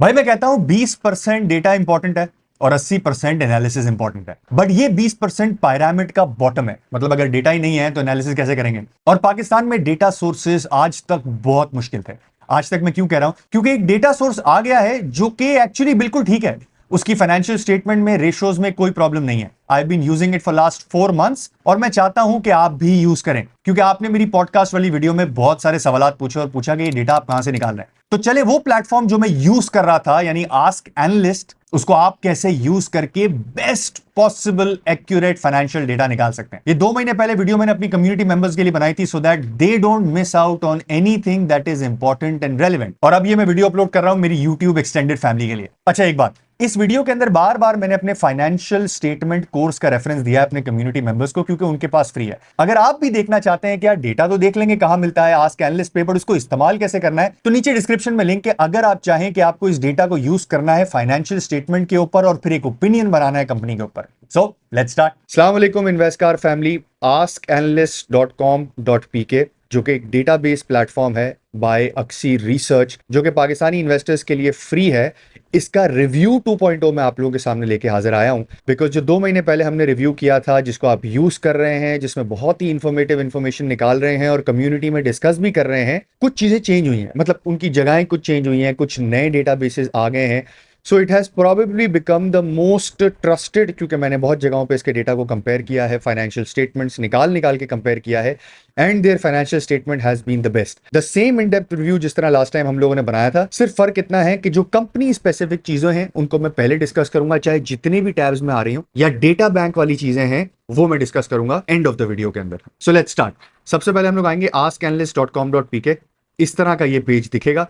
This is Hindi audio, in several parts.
भाई मैं कहता हूं 20% डेटा इंपॉर्टेंट है और 80% एनालिसिस इंपॉर्टेंट है। बट ये 20% पायरामिड का बॉटम है। मतलब अगर डेटा ही नहीं है तो एनालिसिस कैसे करेंगे। और पाकिस्तान में डेटा सोर्सेज आज तक बहुत मुश्किल थे। आज तक मैं क्यों कह रहा हूं, क्योंकि एक डेटा सोर्स आ गया है जो कि एक्चुअली बिल्कुल ठीक है। उसकी फाइनेंशियल स्टेटमेंट में रेशियोज में कोई प्रॉब्लम नहीं है। I been using it for last 4 months और मैं चाहता हूं कि आप भी यूज करें, क्योंकि आपने मेरी पॉडकास्ट वाली वीडियो में बहुत सारे सवाल पूछे और पूछा कि ये डेटा आप कहां से निकाल रहे हैं। तो चले वो प्लेटफॉर्म जो मैं यूज कर रहा था यानी आस्क एनालिस्ट, उसको आप कैसे यूज करके best possible accurate financial data निकाल सकते हैं। ये 2 महीने पहले वीडियो मैंने अपनी कम्युनिटी मेंबर्स के लिए बनाई थी, so that they don't miss out on anything that is important and relevant. और अब ये मैं वीडियो अपलोड कर रहा हूं मेरी यूट्यूब एक्सटेंडेड फैमिली के लिए। अच्छा एक बात, इस वीडियो के अंदर बार बार मैंने अपने फाइनेंशियल स्टेटमेंट कोर्स का रेफरेंस दिया है अपने कम्युनिटी मेंबर्स को, क्योंकि उनके पास फ्री है। अगर आप भी देखना चाहते हैं कि यार डेटा तो देख लेंगे कहां मिलता है आस्क एनालिस्ट पे, बट उसको इस्तेमाल कैसे करना है, तो नीचे डिस्क्रिप्शन में लिंक है। अगर आप चाहें कि आपको इस डेटा को यूज करना है फाइनेंशियल स्टेटमेंट के ऊपर और फिर एक ओपिनियन बनाना है कंपनी के ऊपर। सो लेट्स स्टार्ट। अस्सलाम वालेकुम इन्वेस्टकार फैमिली। askanalyst.com.pk जो कि एक डेटाबेस प्लेटफॉर्म है बाय अक्सी रिसर्च, जो कि पाकिस्तानी इन्वेस्टर्स के लिए फ्री है। इसका रिव्यू 2.0 मैं आप लोगों के सामने लेके हाजिर आया हूं, बिकॉज जो 2 महीने पहले हमने रिव्यू किया था, जिसको आप यूज कर रहे हैं, जिसमें बहुत ही इंफॉर्मेटिव इंफॉर्मेशन निकाल रहे हैं और कम्युनिटी में डिस्कस भी कर रहे हैं, कुछ चीजें चेंज हुई हैं। मतलब उनकी जगहें कुछ चेंज हुई हैं, कुछ नए डेटाबेसेस आ गए हैं। So it has probably become the most trusted, क्योंकि मैंने बहुत जगहों पे इसके डेटा को कंपेयर किया है, फाइनेंशियल स्टेटमेंट्स निकाल निकाल के कंपेयर किया है, and their financial statement has been the best. The same in depth review जिस तरह लास्ट टाइम हम लोगों ने बनाया था, सिर्फ फर्क इतना है कि जो कंपनी स्पेसिफिक चीजें हैं उनको मैं पहले डिस्कस करूंगा, चाहे जितने भी टैब्स में आ रही हूं, या डेटा बैंक वाली चीजें हैं वो मैं डिस्कस करूंगा एंड ऑफ द वीडियो के अंदर। सो लेट्स स्टार्ट। सबसे पहले हम लोग आएंगे askanalyst.com.pk। इस तरह का ये पेज दिखेगा।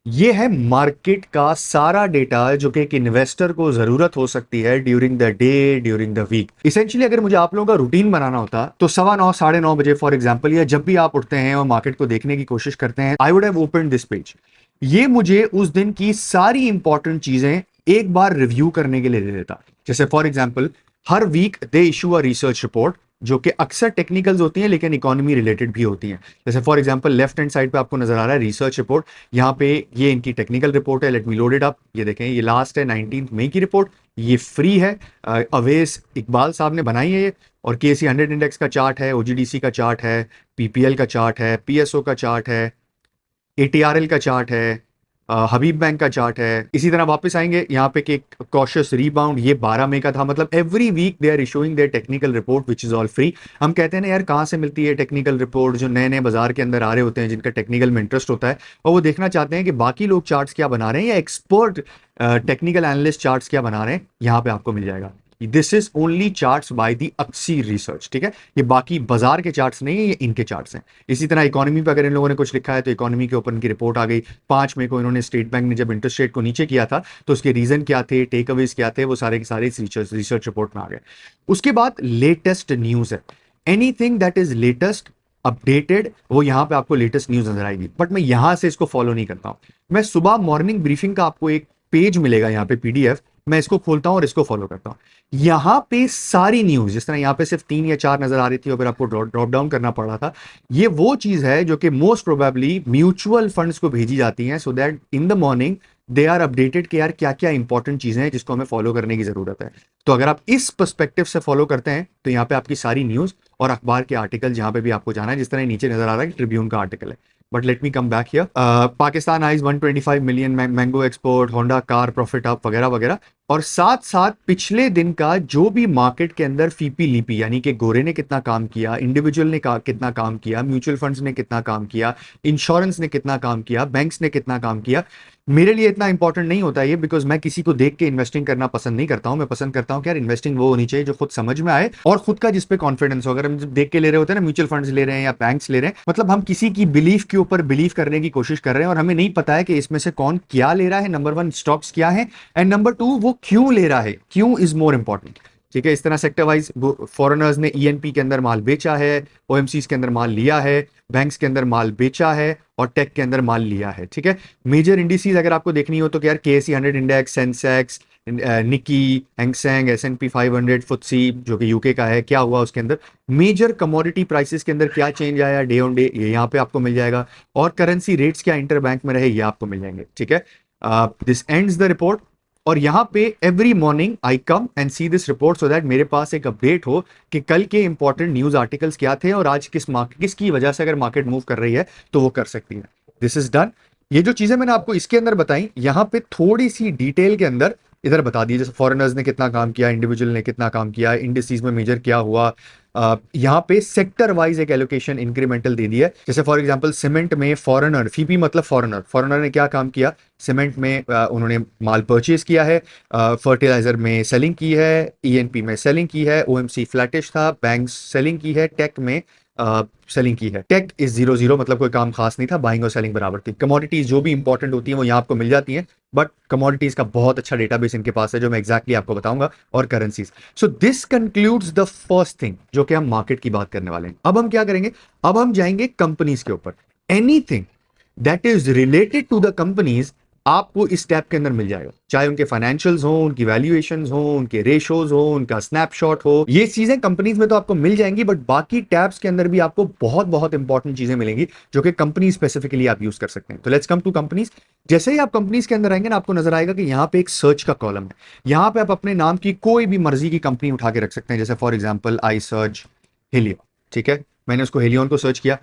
ये है मार्केट का सारा डेटा जो कि एक इन्वेस्टर को जरूरत हो सकती है during the day, during the week. Essentially अगर मुझे आप लोगों का रूटीन बनाना होता तो 9:15 9:30 बजे फॉर एग्जांपल, या जब भी आप उठते हैं और मार्केट को देखने की कोशिश करते हैं, I would have open this page. ये मुझे उस दिन की सारी इंपॉर्टेंट चीजें एक बार रिव्यू करने के लिए दे देता। जैसे फॉर एग्जाम्पल हर week they issue a research report, जो कि अक्सर टेक्निकल्स होती हैं लेकिन इकोनॉमी रिलेटेड भी होती हैं। जैसे for example left hand side पे आपको नजर आ रहा है रिसर्च रिपोर्ट। यहाँ पे ये इनकी टेक्निकल रिपोर्ट है। Let me load it up. ये देखें, ये लास्ट है 19 मई की रिपोर्ट। ये फ्री है। अवेश इकबाल साहब ने बनाई है ये। और केसी 100 इंडेक्स का चार्ट है, ओजीडीसी का चार्ट है, पीपीएल का चार्ट है, पीएसओ का चार्ट है, एटीआरएल का चार्ट है, हबीब बैंक का चार्ट है। इसी तरह वापस आएंगे यहाँ पे कि एक कॉशियस रीबाउंड, ये 12 मई का था। मतलब every week they are issuing their technical report which is all free. हम कहते हैं ना यार कहाँ से मिलती है टेक्निकल रिपोर्ट, जो नए नए बाजार के अंदर आ रहे होते हैं, जिनका टेक्निकल में इंटरेस्ट होता है और वो देखना चाहते हैं कि बाकी लोग चार्ट्स क्या बना रहे हैं या एक्सपर्ट टेक्निकल एनालिस्ट चार्ट्स क्या बना रहे हैं, यहाँ पे आपको मिल जाएगा। This is only charts by the Axis research, ठीक है। ये बाकी बाजार के चार्ट्स नहीं है, ये इनके चार्ट्स हैं। इसी तरह इकोनॉमी पे अगर इन लोगों ने कुछ लिखा है तो इकोनॉमी के ऊपर इनकी रिपोर्ट आ गई। 5 मई को इन्होंने स्टेट बैंक ने जब इंटरेस्ट रेट को नीचे किया था तो उसके रीजन क्या थे, टेक अवेज क्या थे, वो सारे के सारे इस रिसर्च रिपोर्ट में आ गए। उसके बाद लेटेस्ट न्यूज है। Anything that is latest updated, वो यहाँ पे आपको लेटेस्ट न्यूज नजर आएगी। बट मैं यहां से इसको फॉलो नहीं करता हूं। मैं सुबह मॉर्निंग ब्रीफिंग का आपको एक पेज मिलेगा यहाँ पे, पीडीएफ, मैं इसको खोलता हूं और इसको फॉलो करता हूं। यहां पे सारी न्यूज, जिस तरह यहां पे सिर्फ 3 या 4 नजर आ रही थी और फिर आपको ड्रॉप डाउन करना पड़ रहा था, ये वो चीज है जो कि मोस्ट प्रोबेबली म्यूचुअल फंड्स को भेजी जाती है, so that in the morning they are updated कि यार क्या क्या इंपॉर्टेंट चीजें हैं जिसको हमें फॉलो करने की जरूरत है। तो अगर आप इस पर्सपेक्टिव से फॉलो करते हैं तो यहाँ पे आपकी सारी न्यूज और अखबार के आर्टिकल जहां पे भी आपको जाना है, जिस तरह नीचे नजर आ रहा है ट्रिब्यून का आर्टिकल है। But let me come back here. Pakistan eyes 125 million mango export, Honda car profit up वगैरह वगैरह। और साथ साथ पिछले दिन का जो भी मार्केट के अंदर फीपी लीपी, यानी कि गोरे ने कितना काम किया, इंडिविजुअल ने कितना काम किया, म्यूचुअल फंड्स ने कितना काम किया, इंश्योरेंस ने कितना काम किया, बैंक्स ने कितना काम किया, मेरे लिए इतना इंपॉर्टेंट नहीं होता ये, बिकॉज मैं किसी को देख के इन्वेस्टिंग करना पसंद नहीं करता हूं। मैं पसंद करता हूं कि यार इन्वेस्टिंग वो होनी चाहिए जो खुद समझ में आए और खुद का जिस पे कॉन्फिडेंस हो। अगर हम देख के ले रहे होते हैं ना, म्यूचुअल फंड्स ले रहे हैं या बैंक्स ले रहे हैं, मतलब हम किसी की बिलीफ के ऊपर बिलीव करने की कोशिश कर रहे हैं और हमें नहीं पता है कि इसमें से कौन क्या ले रहा है, नंबर 1 स्टॉक्स क्या है, एंड नंबर 2 वो क्यों ले रहा है, क्यों इज मोर इंपॉर्टेंट, ठीक है। इस तरह सेक्टर वाइज फॉरेनर्स ने ईएनपी के अंदर माल बेचा है, ओएमसीज के अंदर माल लिया है, बैंक्स के अंदर माल बेचा है और टेक के अंदर माल लिया है, ठीक है। मेजर इंडिसीज अगर आपको देखनी हो तो यार केएससी 100 इंडेक्स, सेंसेक्स, निकी, हैंगसेंग, एसएनपी 500, फुत्सी जो कि यूके का है, क्या हुआ उसके अंदर, मेजर कमोडिटी प्राइसेस के अंदर क्या चेंज आया डे ऑन डे, ये यहाँ पे आपको मिल जाएगा। और करेंसी रेट्स क्या इंटर बैंक में रहे, ये आपको मिल जाएंगे, ठीक है। This ends the report. और यहां पे every morning I come and see this report so that मेरे पास एक अपडेट हो कि कल के इंपॉर्टेंट न्यूज आर्टिकल्स क्या थे और आज किसकी वजह से अगर मार्केट मूव कर रही है तो वो कर सकती है। This is done. ये जो चीजें मैंने आपको इसके अंदर बताई, यहां पे थोड़ी सी डिटेल के अंदर इधर बता दिए, जैसे फॉरेनर्स ने कितना काम किया, इंडिविजुअल ने कितना काम किया, इंडिसेस में मेजर क्या हुआ। यहाँ पे सेक्टर वाइज एक एलोकेशन इंक्रीमेंटल दे दिया है। जैसे फॉर एग्जांपल सीमेंट में फॉरेनर, फीपी मतलब फॉरेनर, फॉरेनर ने क्या काम किया, सीमेंट में उन्होंने माल परचेज किया है, फर्टिलाइजर में सेलिंग की है, ईएनपी में सेलिंग की है, ओएमसी फ्लैटिश था, बैंक्स सेलिंग की है, टेक में सेलिंग की है। टेक इज 0-0 मतलब कोई काम खास नहीं था, बाइंग और सेलिंग बराबर थी। कमोडिटीज जो भी इंपॉर्टेंट होती है वो यहाँ आपको मिल जाती हैं, बट कमोडिटीज का बहुत अच्छा डेटाबेस इनके पास है जो मैं एक्जैक्टली आपको बताऊंगा, और currencies. So this concludes the first thing जो कि हम मार्केट की बात करने वाले हैं। अब हम क्या करेंगे, अब हम जाएंगे कंपनीज के ऊपर। Anything that is related to the companies आपको इस टैब के अंदर मिल जाएगा, चाहे उनके फाइनेंशियल्स हो, उनकी वैल्यूएशंस हो, उनके रेशोज हो, उनका स्नैपशॉट हो। ये चीजें कंपनीज में तो आपको मिल जाएंगी, बट बाकी टैब्स के अंदर भी आपको बहुत बहुत इंपॉर्टेंट चीजें मिलेंगी जो कि कंपनी स्पेसिफिकली आप यूज कर सकते हैं। तो लेट्स कम टू कंपनीज। जैसे ही आप कंपनीज के अंदर आएंगे ना, आपको नजर आएगा कि यहाँ पे एक सर्च का कॉलम है। यहाँ पे आप अपने नाम की कोई भी मर्जी की कंपनी उठा के रख सकते हैं। जैसे for example I search Helio, ठीक है, मैंने उसको हेलियन को सर्च किया।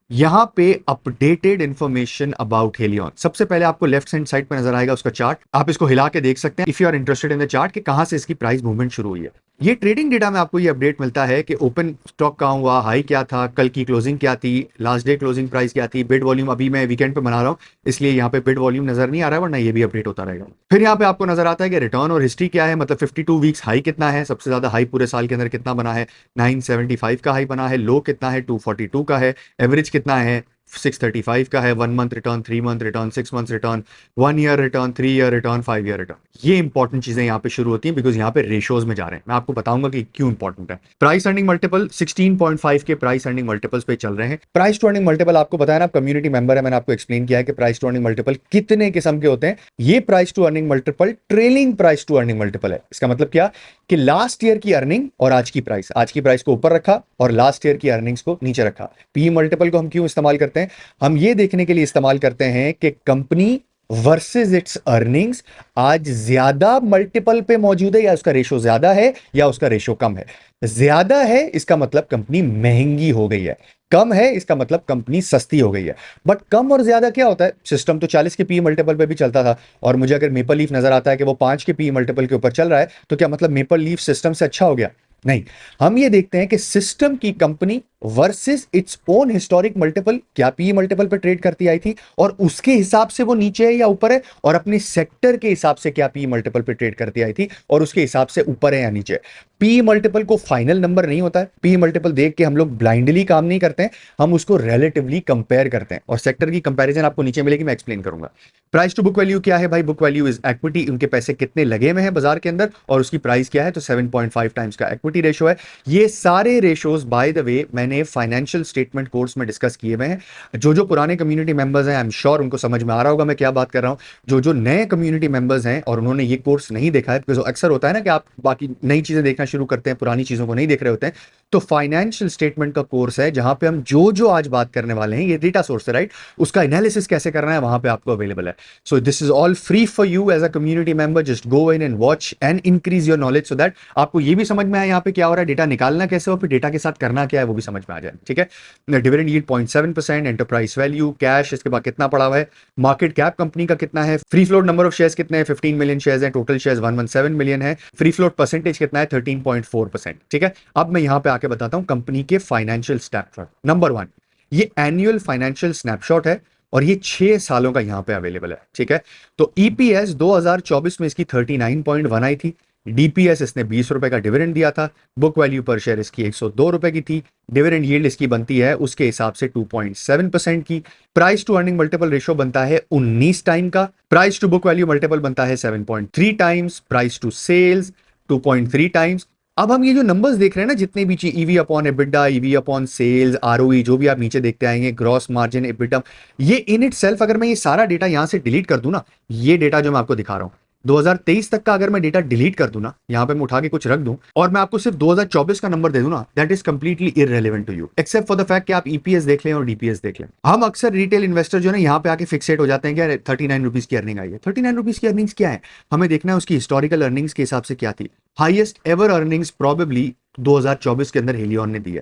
यहां पे अपडेटेड इंफॉर्मेशन अबाउट हेलियन, सबसे पहले आपको लेफ्ट हैंड साइड पर नजर आएगा उसका चार्ट। आप इसको हिला के देख सकते हैं if you are interested in the chart कि कहां से इसकी प्राइस मूवमेंट शुरू हुई है। ये ट्रेडिंग डेटा में आपको ये अपडेट मिलता है कि ओपन स्टॉक कहां हुआ, हाई क्या था, कल की क्लोजिंग क्या थी, लास्ट डे क्लोजिंग प्राइस क्या थी, बिड वॉल्यूम। अभी मैं वीकेंड पे बना रहा हूं इसलिए यहाँ पे बिड वॉल्यूम नजर नहीं आ रहा है, वरना ये भी अपडेट होता रहेगा। फिर यहाँ पे आपको नजर आता है कि रिटर्न और हिस्ट्री क्या है, मतलब 52 वीक्स हाई कितना है, सबसे ज्यादा हाई पूरे साल के अंदर कितना बना है, 975 का हाई बना है, लो कितना है, 242 का है, एवरेज कितना है, 635 का है, 1 month return, 3 month return, 6 month return, 1 year return, 3 year return, 5 year return. ये इंपॉर्टेंट चीजें यहाँ पे शुरू होती हैं बिकॉज यहाँ पे रेशियोज में जा रहे हैं। मैं आपको बताऊंगा कि क्यों इंपॉर्टेंट है। प्राइस अर्निंग मल्टीपल 16.5 के प्राइस अर्निंग मल्टीपल्स पे चल रहे हैं। प्राइस टू अर्निंग मल्टीपल आपको बताया ना, आप कम्युनिटी मेंबर है, मैंने आपको एक्सप्लेन किया है कि प्राइस टू अर्निंग मल्टीपल कितने किस्म के होते हैं। ये price to earning multiple trailing price to earning multiple है। इसका मतलब क्या कि लास्ट ईयर की अर्निंग और आज की प्राइस को ऊपर रखा और लास्ट ईयर की अर्निंग्स को नीचे रखा। पी मल्टीपल को हम क्यों इस्तेमाल करते हैं, हम ये देखने के लिए इस्तेमाल करते हैं कि कंपनी वर्सेस इट्स अर्निंग्स आज ज्यादा मल्टीपल पे मौजूद है या उसका रेशो ज्यादा है या उसका रेशो कम है। ज्यादा है इसका मतलब कंपनी महंगी हो गई है, कम है इसका मतलब कंपनी सस्ती हो गई है। बट कम और ज्यादा क्या होता है, सिस्टम तो 40 के पी मल्टीपल पे भी चलता था, और मुझे अगर मेपल लीफ नजर आता है कि वो 5 के पी मल्टीपल के ऊपर चल रहा है, तो क्या मतलब मेपल लीफ सिस्टम से अच्छा हो गया? नहीं, हम ये देखते हैं कि सिस्टम की company versus its own historic multiple क्या पी मल्टीपल पे ट्रेड करती आई थी और उसके हिसाब से वो नीचे है या ऊपर है, और अपने सेक्टर के हिसाब से क्या पी मल्टीपल पे ट्रेड करती आई थी और उसके हिसाब से ऊपर है या नीचे। पी मल्टीपल को फाइनल नंबर नहीं होता है। पी मल्टीपल देख के हम लोग ब्लाइंडली काम नहीं करते हैं, हम उसको रिलेटिवली कंपेयर करते हैं, और सेक्टर की कंपैरिजन आपको नीचे मिलेगी, मैं एक्सप्लेन करूंगा। प्राइस टू बुक वैल्यू क्या है भाई, बुक वैल्यू इज इक्विटी, उनके पैसे कितने लगे हुए हैं बाजार के अंदर और उसकी प्राइस क्या है, तो 7.5 टाइम्स का इक्विटी रेशो है। ये सारे रेशोज बाय द वे मैंने फाइनेंशियल स्टेटमेंट कोर्स में डिस्कस किए हुए हैं। जो पुराने कम्युनिटी मेंबर्स हैं, आई एम श्योर उनको समझ में आ रहा होगा मैं क्या बात कर रहा हूं। जो नए कम्युनिटी मेंबर्स हैं और उन्होंने ये कोर्स नहीं देखा है, बिकॉज अक्सर होता है ना कि आप बाकी नई चीजें देखना शुरू करते हैं, पुरानी चीजों को नहीं देख रहे होते हैं। तो फाइनेंशियल स्टेटमेंट का कोर्स है जहां पे हम जो आज बात करने वाले हैं, ये डेटा सोर्स है राइट, उसका एनालिसिस कैसे करना है वहां पे आपको अवेलेबल है। So this is all free for you as a community member. Just go in and watch and increase your knowledge so that आपको ये भी समझ में आए यहाँ पे क्या हो रहा है, डेटा निकालना कैसे हो, फिर डेटा के साथ करना क्या है वो भी समझ में आ जाए। ठीक है, dividend yield 0.7%, enterprise value, cash, इसके बाद कितना पड़ा हुआ है, मार्केट कैप कंपनी का कितना है, free float number of shares कितने हैं, 15 मिलियन शेयर्स हैं, टोटल शेयर्स 117 मिलियन है, फ्री फ्लोट परसेंटेज कितना है, 13.4%। ठीक है, अब मैं यहां पे आके बताता हूं कंपनी के फाइनेंशियल स्नैपशॉट। नंबर 1, ये एनुअल फाइनेंशियल स्नैपशॉट है और ये 6 सालों का यहां पे अवेलेबल है। ठीक है, तो ईपीएस 2024 में इसकी 39.1 आई थी, डीपीएस इसने 20 रुपए का डिविडेंड दिया था, बुक वैल्यू पर शेयर इसकी 102 रुपए की थी, डिविडेंड यील्ड इसकी बनती है उसके हिसाब से 2.7% की, price to earning multiple ratio बनता है 19 टाइम का, price to book value multiple बनता है 7.3 times, price to sales 2.3 times. अब हम ये जो नंबर्स देख रहे हैं ना, जितने भी चीज, EV upon EBITDA, EV upon sales, ROE, जो भी आप नीचे देखते आएंगे, ग्रॉस मार्जिन, एबिटा, ये इन इट सेल्फ अगर मैं ये सारा डेटा यहां से डिलीट कर दूं ना, ये डेटा जो मैं आपको दिखा रहा हूं, 2023 तक का अगर मैं डेटा डिलीट कर दूं ना, यहां पे मैं उठा के कुछ रख दूं और मैं आपको सिर्फ 2024 का नंबर दे दूं ना, that is completely irrelevant to you except for the fact कि आप ईपीएस देख लें और डीपीएस देख लें। हम अक्सर रिटेल इन्वेस्टर जो है यहाँ पे आके फिक्सेट हो जाते हैं कि 39 रुपीज की अर्निंग आई है। 39 रुपीज की अर्निंग्स क्या है, हमें देखना है उसकी हिस्टोरिकल अर्निंग्स के हिसाब से क्या थी। हाईएस्ट एवर अर्निंग्स प्रोबेबली 2024 के अंदर हेलियन ने दी है।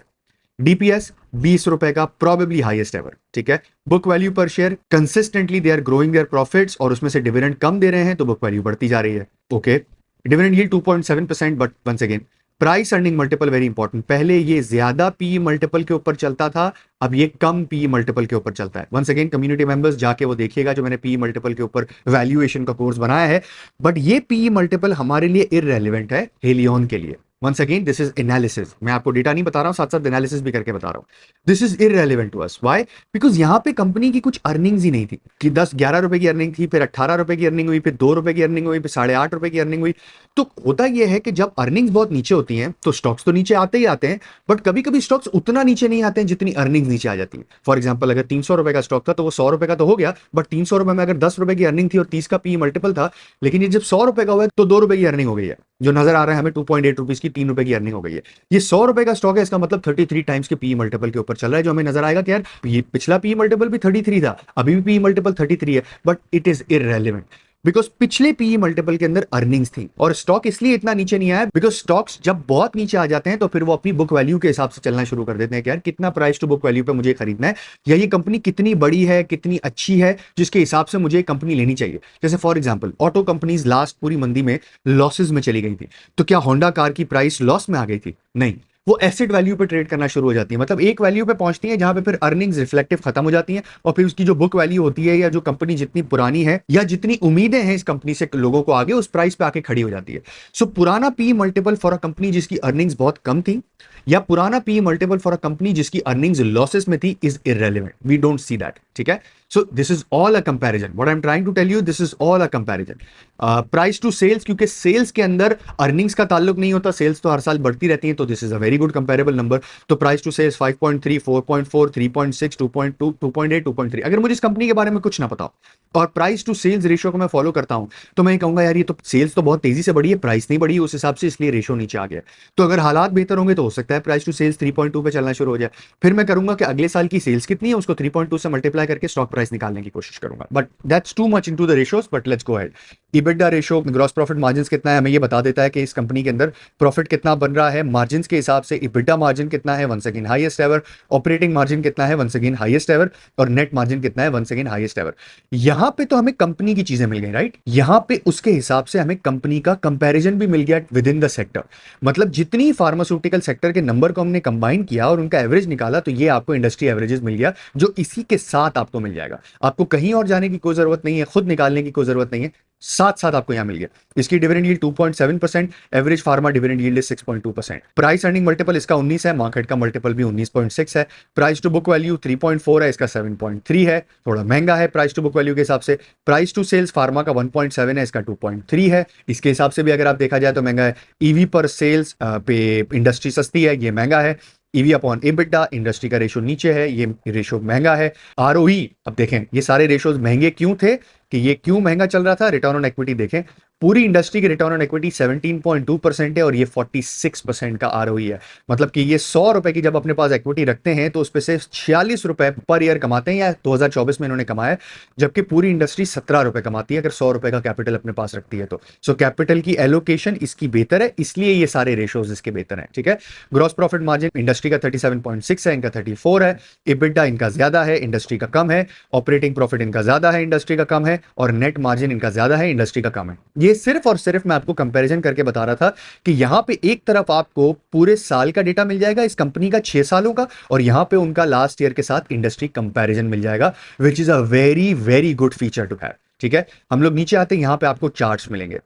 डीपीएस 20 रुपए का प्रोबेबली हाईएस्ट एवर, ठीक है। बुक वैल्यू पर share consistently they are growing their profits और उसमें से डिविडेंड कम दे रहे हैं तो बुक वैल्यू बढ़ती जा रही है। Okay, dividend yield 2.7%, but once again price earning multiple very important. पहले ये ज्यादा पी मल्टीपल के ऊपर चलता था, अब ये कम पी मल्टीपल के ऊपर चलता है। वंस अगेन कम्युनिटी मेंबर्स जाके वो देखिएगा जो मैंने पी मल्टीपल के ऊपर वैल्यूएशन का कोर्स बनाया है, बट ये पी मल्टीपल हमारे लिए इररेलेवेंट है हेलियन के लिए। Once again this is analysis, मैं आपको डेटा नहीं बता रहा हूं, साथ साथ एनालिसिस भी करके बता रहा हूं। This is irrelevant to us, why? Because यहां पे कंपनी की कुछ अर्निंग्स ही नहीं थी कि 10-11 रुपए की अर्निंग थी, फिर 18 रुपए की अर्निंग हुई, फिर 2 रुपए की अर्निंग हुई, फिर 8.5 रुपए की अर्निंग हुई। तो होता यह है कि जब अर्निंग्स बहुत नीचे होती हैं तो स्टॉक्स तो नीचे आते ही आते हैं, बट कभी कभी स्टॉक्स उतना नीचे नहीं आते हैं जितनी अर्निंग्स नीचे आ जाती है। फॉर एग्जाम्पल अगर 300 रुपए का स्टॉक था तो वो 100 रुपए का तो हो गया, बट 300 रुपए में अगर 10 रुपए की अर्निंग थी और 30 का पी मल्टीपल था, लेकिन ये जब 100 रुपए का हुआ है तो 2 रुपए की अर्निंग हो गई है। जो नजर आ रहा है हमें 2.8 रुपीज की 3 रुपए की अर्निंग हो गई है। ये 100 रुपए का स्टॉक है, इसका मतलब 33 टाइम्स के पी मल्टीपल के ऊपर चल रहा है, जो हमें नजर आएगा कि यार ये पिछला पी मल्टीपल भी 33 था, अभी भी पी मल्टीपल 33 है, but it is irrelevant because पिछले पीई मल्टीपल के अंदर अर्निंग्स थी। और स्टॉक इसलिए इतना नीचे नहीं आया बिकॉज स्टॉक्स जब बहुत नीचे आ जाते हैं तो फिर वो अपनी बुक वैल्यू के हिसाब से चलना शुरू कर देते हैं कि यार कितना प्राइस टू बुक वैल्यू पे मुझे खरीदना है, या ये कंपनी कितनी बड़ी है, कितनी अच्छी है, जिसके हिसाब से मुझे कंपनी लेनी चाहिए। जैसे for example auto companies last पूरी मंदी में लॉसेज में चली गई थी, तो क्या होंडा कार की प्राइस लॉस में आ गई थी? नहीं, वो एसेट वैल्यू पे ट्रेड करना शुरू हो जाती है। मतलब एक वैल्यू पे पहुंचती है जहां पे फिर अर्निंग्स रिफ्लेक्टिव खत्म हो जाती हैं और फिर उसकी जो बुक वैल्यू होती है या जो कंपनी जितनी पुरानी है या जितनी उम्मीदें हैं इस कंपनी से लोगों को आगे, उस प्राइस पे आके खड़ी हो जाती है। सो पुराना P multiple for a company जिसकी अर्निंग्स बहुत कम थी या पुराना P multiple for a company जिसकी अर्निंग्स लॉसेस में थी is irrelevant, we don't see that, ठीक है। So this is all a comparison, what I am trying to tell you, this is all a comparison. Price to sales, क्योंकि सेल्स के अंदर अर्निंग्स का ताल्लुक नहीं होता, सेल्स तो हर साल बढ़ती रहती है, तो this is a very good comparable number. तो प्राइस टू सेल्स 5.3, 4.4, 3.6, 2.2, 2.8, 2.3। अगर मुझे इस कंपनी के बारे में कुछ ना पता हो और प्राइस टू सेल्स रेशियो को मैं फॉलो करता हूं तो मैं कहूंगा यार ये तो सेल्स तो बहुत तेजी से बढ़ी है, प्राइस नहीं बढ़ी उस हिसाब से, इसलिए रेशियो नीचे आ गया। तो अगर हालात बेहतर होंगे तो हो सकता है प्राइस टू सेल्स 3.2 पे चलना शुरू हो जाए। फिर मैं करूंगा कि अगले साल की सेल्स कितनी है उसको 3.2 से मल्टीप्लाई करके स्टॉक प्राइस निकालने की कोशिश करूंगा, but that's too much into the ratios, but let's go ahead. EBITDA ratio, gross profit margin कितना है, हमें ये बता देता है कि इस कंपनी के अंदर प्रॉफिट कितना बन रहा है। मार्जिन के हिसाब से इबिटा मार्जिन कितना है, once again highest ever. Operating margin कितना है, वंस अगेन हाईएस्ट एवर। और नेट मार्जिन कितना है, वंस अगेन हाईएस्ट एवर। यहां पे तो हमें कंपनी की चीजें मिल गई, राइट। यहां पे उसके हिसाब से हमें कंपनी का कंपैरिजन भी मिल गया विद इन द सेक्टर। मतलब जितनी फार्मास्यूटिकल सेक्टर के नंबर को हमने कंबाइन किया और उनका एवरेज निकाला तो ये आपको इंडस्ट्री एवरेजेस मिल गया, जो इसी के साथ आपको मिल जाएगा। आपको कहीं और जाने की कोई जरूरत नहीं है, खुद निकालने की कोई जरूरत नहीं है, साथ साथ आपको यहां मिल गया। इसकी dividend yield 2.7%, average pharma dividend yield 6.2%। Price earning multiple इसका 19 है, मार्केट का मल्टीपल भी 19.6 है। प्राइस टू बुक वैल्यू 3.4 है, इसका 7.3 है, थोड़ा महंगा है प्राइस टू बुक वैल्यू के हिसाब से। प्राइस टू सेल्स फार्मा का 1.7 है, इसका 2.3 है, इसके हिसाब से भी अगर आप देखा जाए तो महंगा है। ईवी पर सेल्स पे इंडस्ट्री सस्ती है, ये महंगा है। ईवी अपॉन एबिटा, इंडस्ट्री का रेशो नीचे है, ये रेशो महंगा है। आरओई, अब देखें ये सारे रेशोज महंगे क्यों थे, कि ये क्यों महंगा चल रहा था। रिटर्न ऑन इक्विटी देखें, पूरी इंडस्ट्री की रिटर्न ऑन इक्विटी 17.2% है और ये 46% का आरओई है। मतलब कि ये 100 रुपए की जब अपने पास इक्विटी रखते हैं तो उस पर से 46 रुपए पर ईयर कमाते हैं, या 2024 में इन्होंने कमाया, जबकि पूरी इंडस्ट्री 17 रुपए कमाती है अगर 100 रुपए का कैपिटल अपने पास रखती है तो। सो कैपिटल की एलोकेशन इसकी बेहतर है, इसलिए ये सारे रेशोज इसके बेहतर हैं, ठीक है। ग्रॉस प्रॉफिट मार्जिन इंडस्ट्री का 37.6 है, इनका 34 है। इबिटा इनका ज्यादा है, इंडस्ट्री का कम है। ऑपरेटिंग प्रॉफिट इनका ज्यादा है, इंडस्ट्री का कम है। और नेट मार्जिन इनका ज्यादा है, इंडस्ट्री का कम है। ये सिर्फ और सिर्फ मैं आपको कंपैरिजन करके बता रहा था कि यहां पे एक तरफ आपको पूरे साल का डेटा मिल जाएगा इस कंपनी का 6 सालों का, और यहां पे उनका लास्ट ईयर के साथ इंडस्ट्री कंपैरिजन मिल जाएगा, which is a very very good feature to have, ठीक है। हम लोग नीचे आते हैं, यहां पे आपको चार्ट्स मिलेंगे।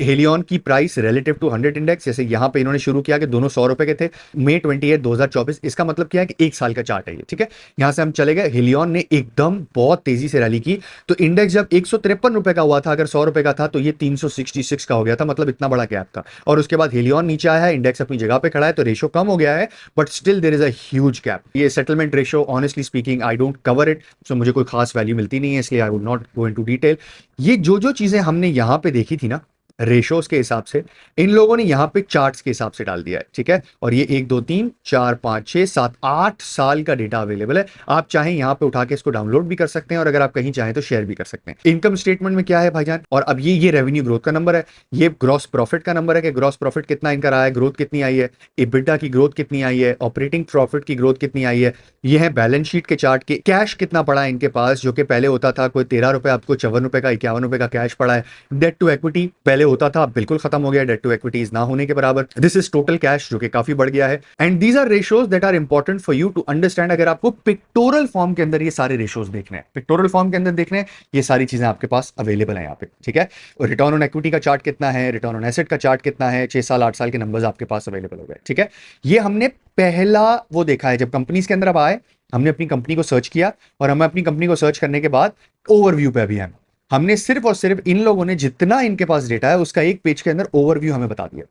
हेलियन की प्राइस रिलेटिव टू 100 इंडेक्स, जैसे यहां पे इन्होंने शुरू किया कि दोनों 100 रुपए के थे, मई 28 2024, इसका मतलब क्या है कि एक साल का चार्ट है ये, ठीक है। यहां से हम चले गए, हेलियन ने एकदम बहुत तेजी से रैली की, तो इंडेक्स जब 153 रुपए का हुआ था, अगर 100 रुपए का था तो ये 366 का हो गया था, मतलब इतना बड़ा गैप था। और उसके बाद हेलियन नीचे आया है, इंडेक्स अपनी जगह पे खड़ा है, तो रेशो कम हो गया है, but still there is a huge gap. ये settlement ratio honestly speaking I don't cover it, so मुझे कोई खास वैल्यू मिलती नहीं है, इसलिए I would not go into detail. ये जो जो चीजें हमने यहां पे देखी थी ना रेशोस के हिसाब से, इन लोगों ने यहां पे चार्ट्स के हिसाब से डाल दिया है, ठीक है। और ये 1 2 3 4 5 6 7 8 साल का डेटा अवेलेबल है। आप चाहें यहां पे उठा के इसको डाउनलोड भी कर सकते हैं, और अगर आप कहीं चाहें तो शेयर भी कर सकते हैं। इनकम स्टेटमेंट में क्या है भाईजान, और अब ये रेवेन्यू ग्रोथ का नंबर है, ये ग्रॉस प्रॉफिट का नंबर है कि ग्रॉस प्रॉफिट कितना इनका रहा है, ग्रोथ कितनी आई है, EBITDA की ग्रोथ कितनी आई है, ऑपरेटिंग प्रॉफिट की ग्रोथ कितनी आई है। ये है बैलेंस शीट के चार्ट के, कैश कितना पड़ा है इनके पास, जो कि पहले होता था कोई 13 रुपए, आपको 54 रुपए का 51 रुपए का कैश पड़ा है। डेट टू इक्विटी पहले होता था, बिल्कुल खत्म हो गया, डेट टू इक्विटीज ना होने के बराबर। दिस इज टोटल कैश, जो कि काफी बढ़ गया है। And these are ratios that are important for you to understand. अगर आपको पिक्टोरल फॉर्म के अंदर ये सारे रेशियोज देखने हैं, पिक्टोरल फॉर्म के अंदर देखने हैं, ये सारी चीजें आपके पास अवेलेबल है यहाँ पे, ठीक है। और रिटर्न ऑन इक्विटी का चार्ट कितना है, रिटर्न ऑन एसेट का चार्ट कितना है, 6 साल 8 साल के नंबर्स आपके पास अवेलेबल हो गए, ठीक है। ये हमने पहला वो देखा है, जब कंपनीज के अंदर अब आए, हमने अपनी कंपनी को सर्च किया, और हमें अपनी कंपनी को सर्च करने के बाद ओवरव्यू पे अभी हमने सिर्फ और सिर्फ इन लोगों ने जितना इनके पास डेटा है उसका एक पेज के अंदर ओवरव्यू हमें बता दिया।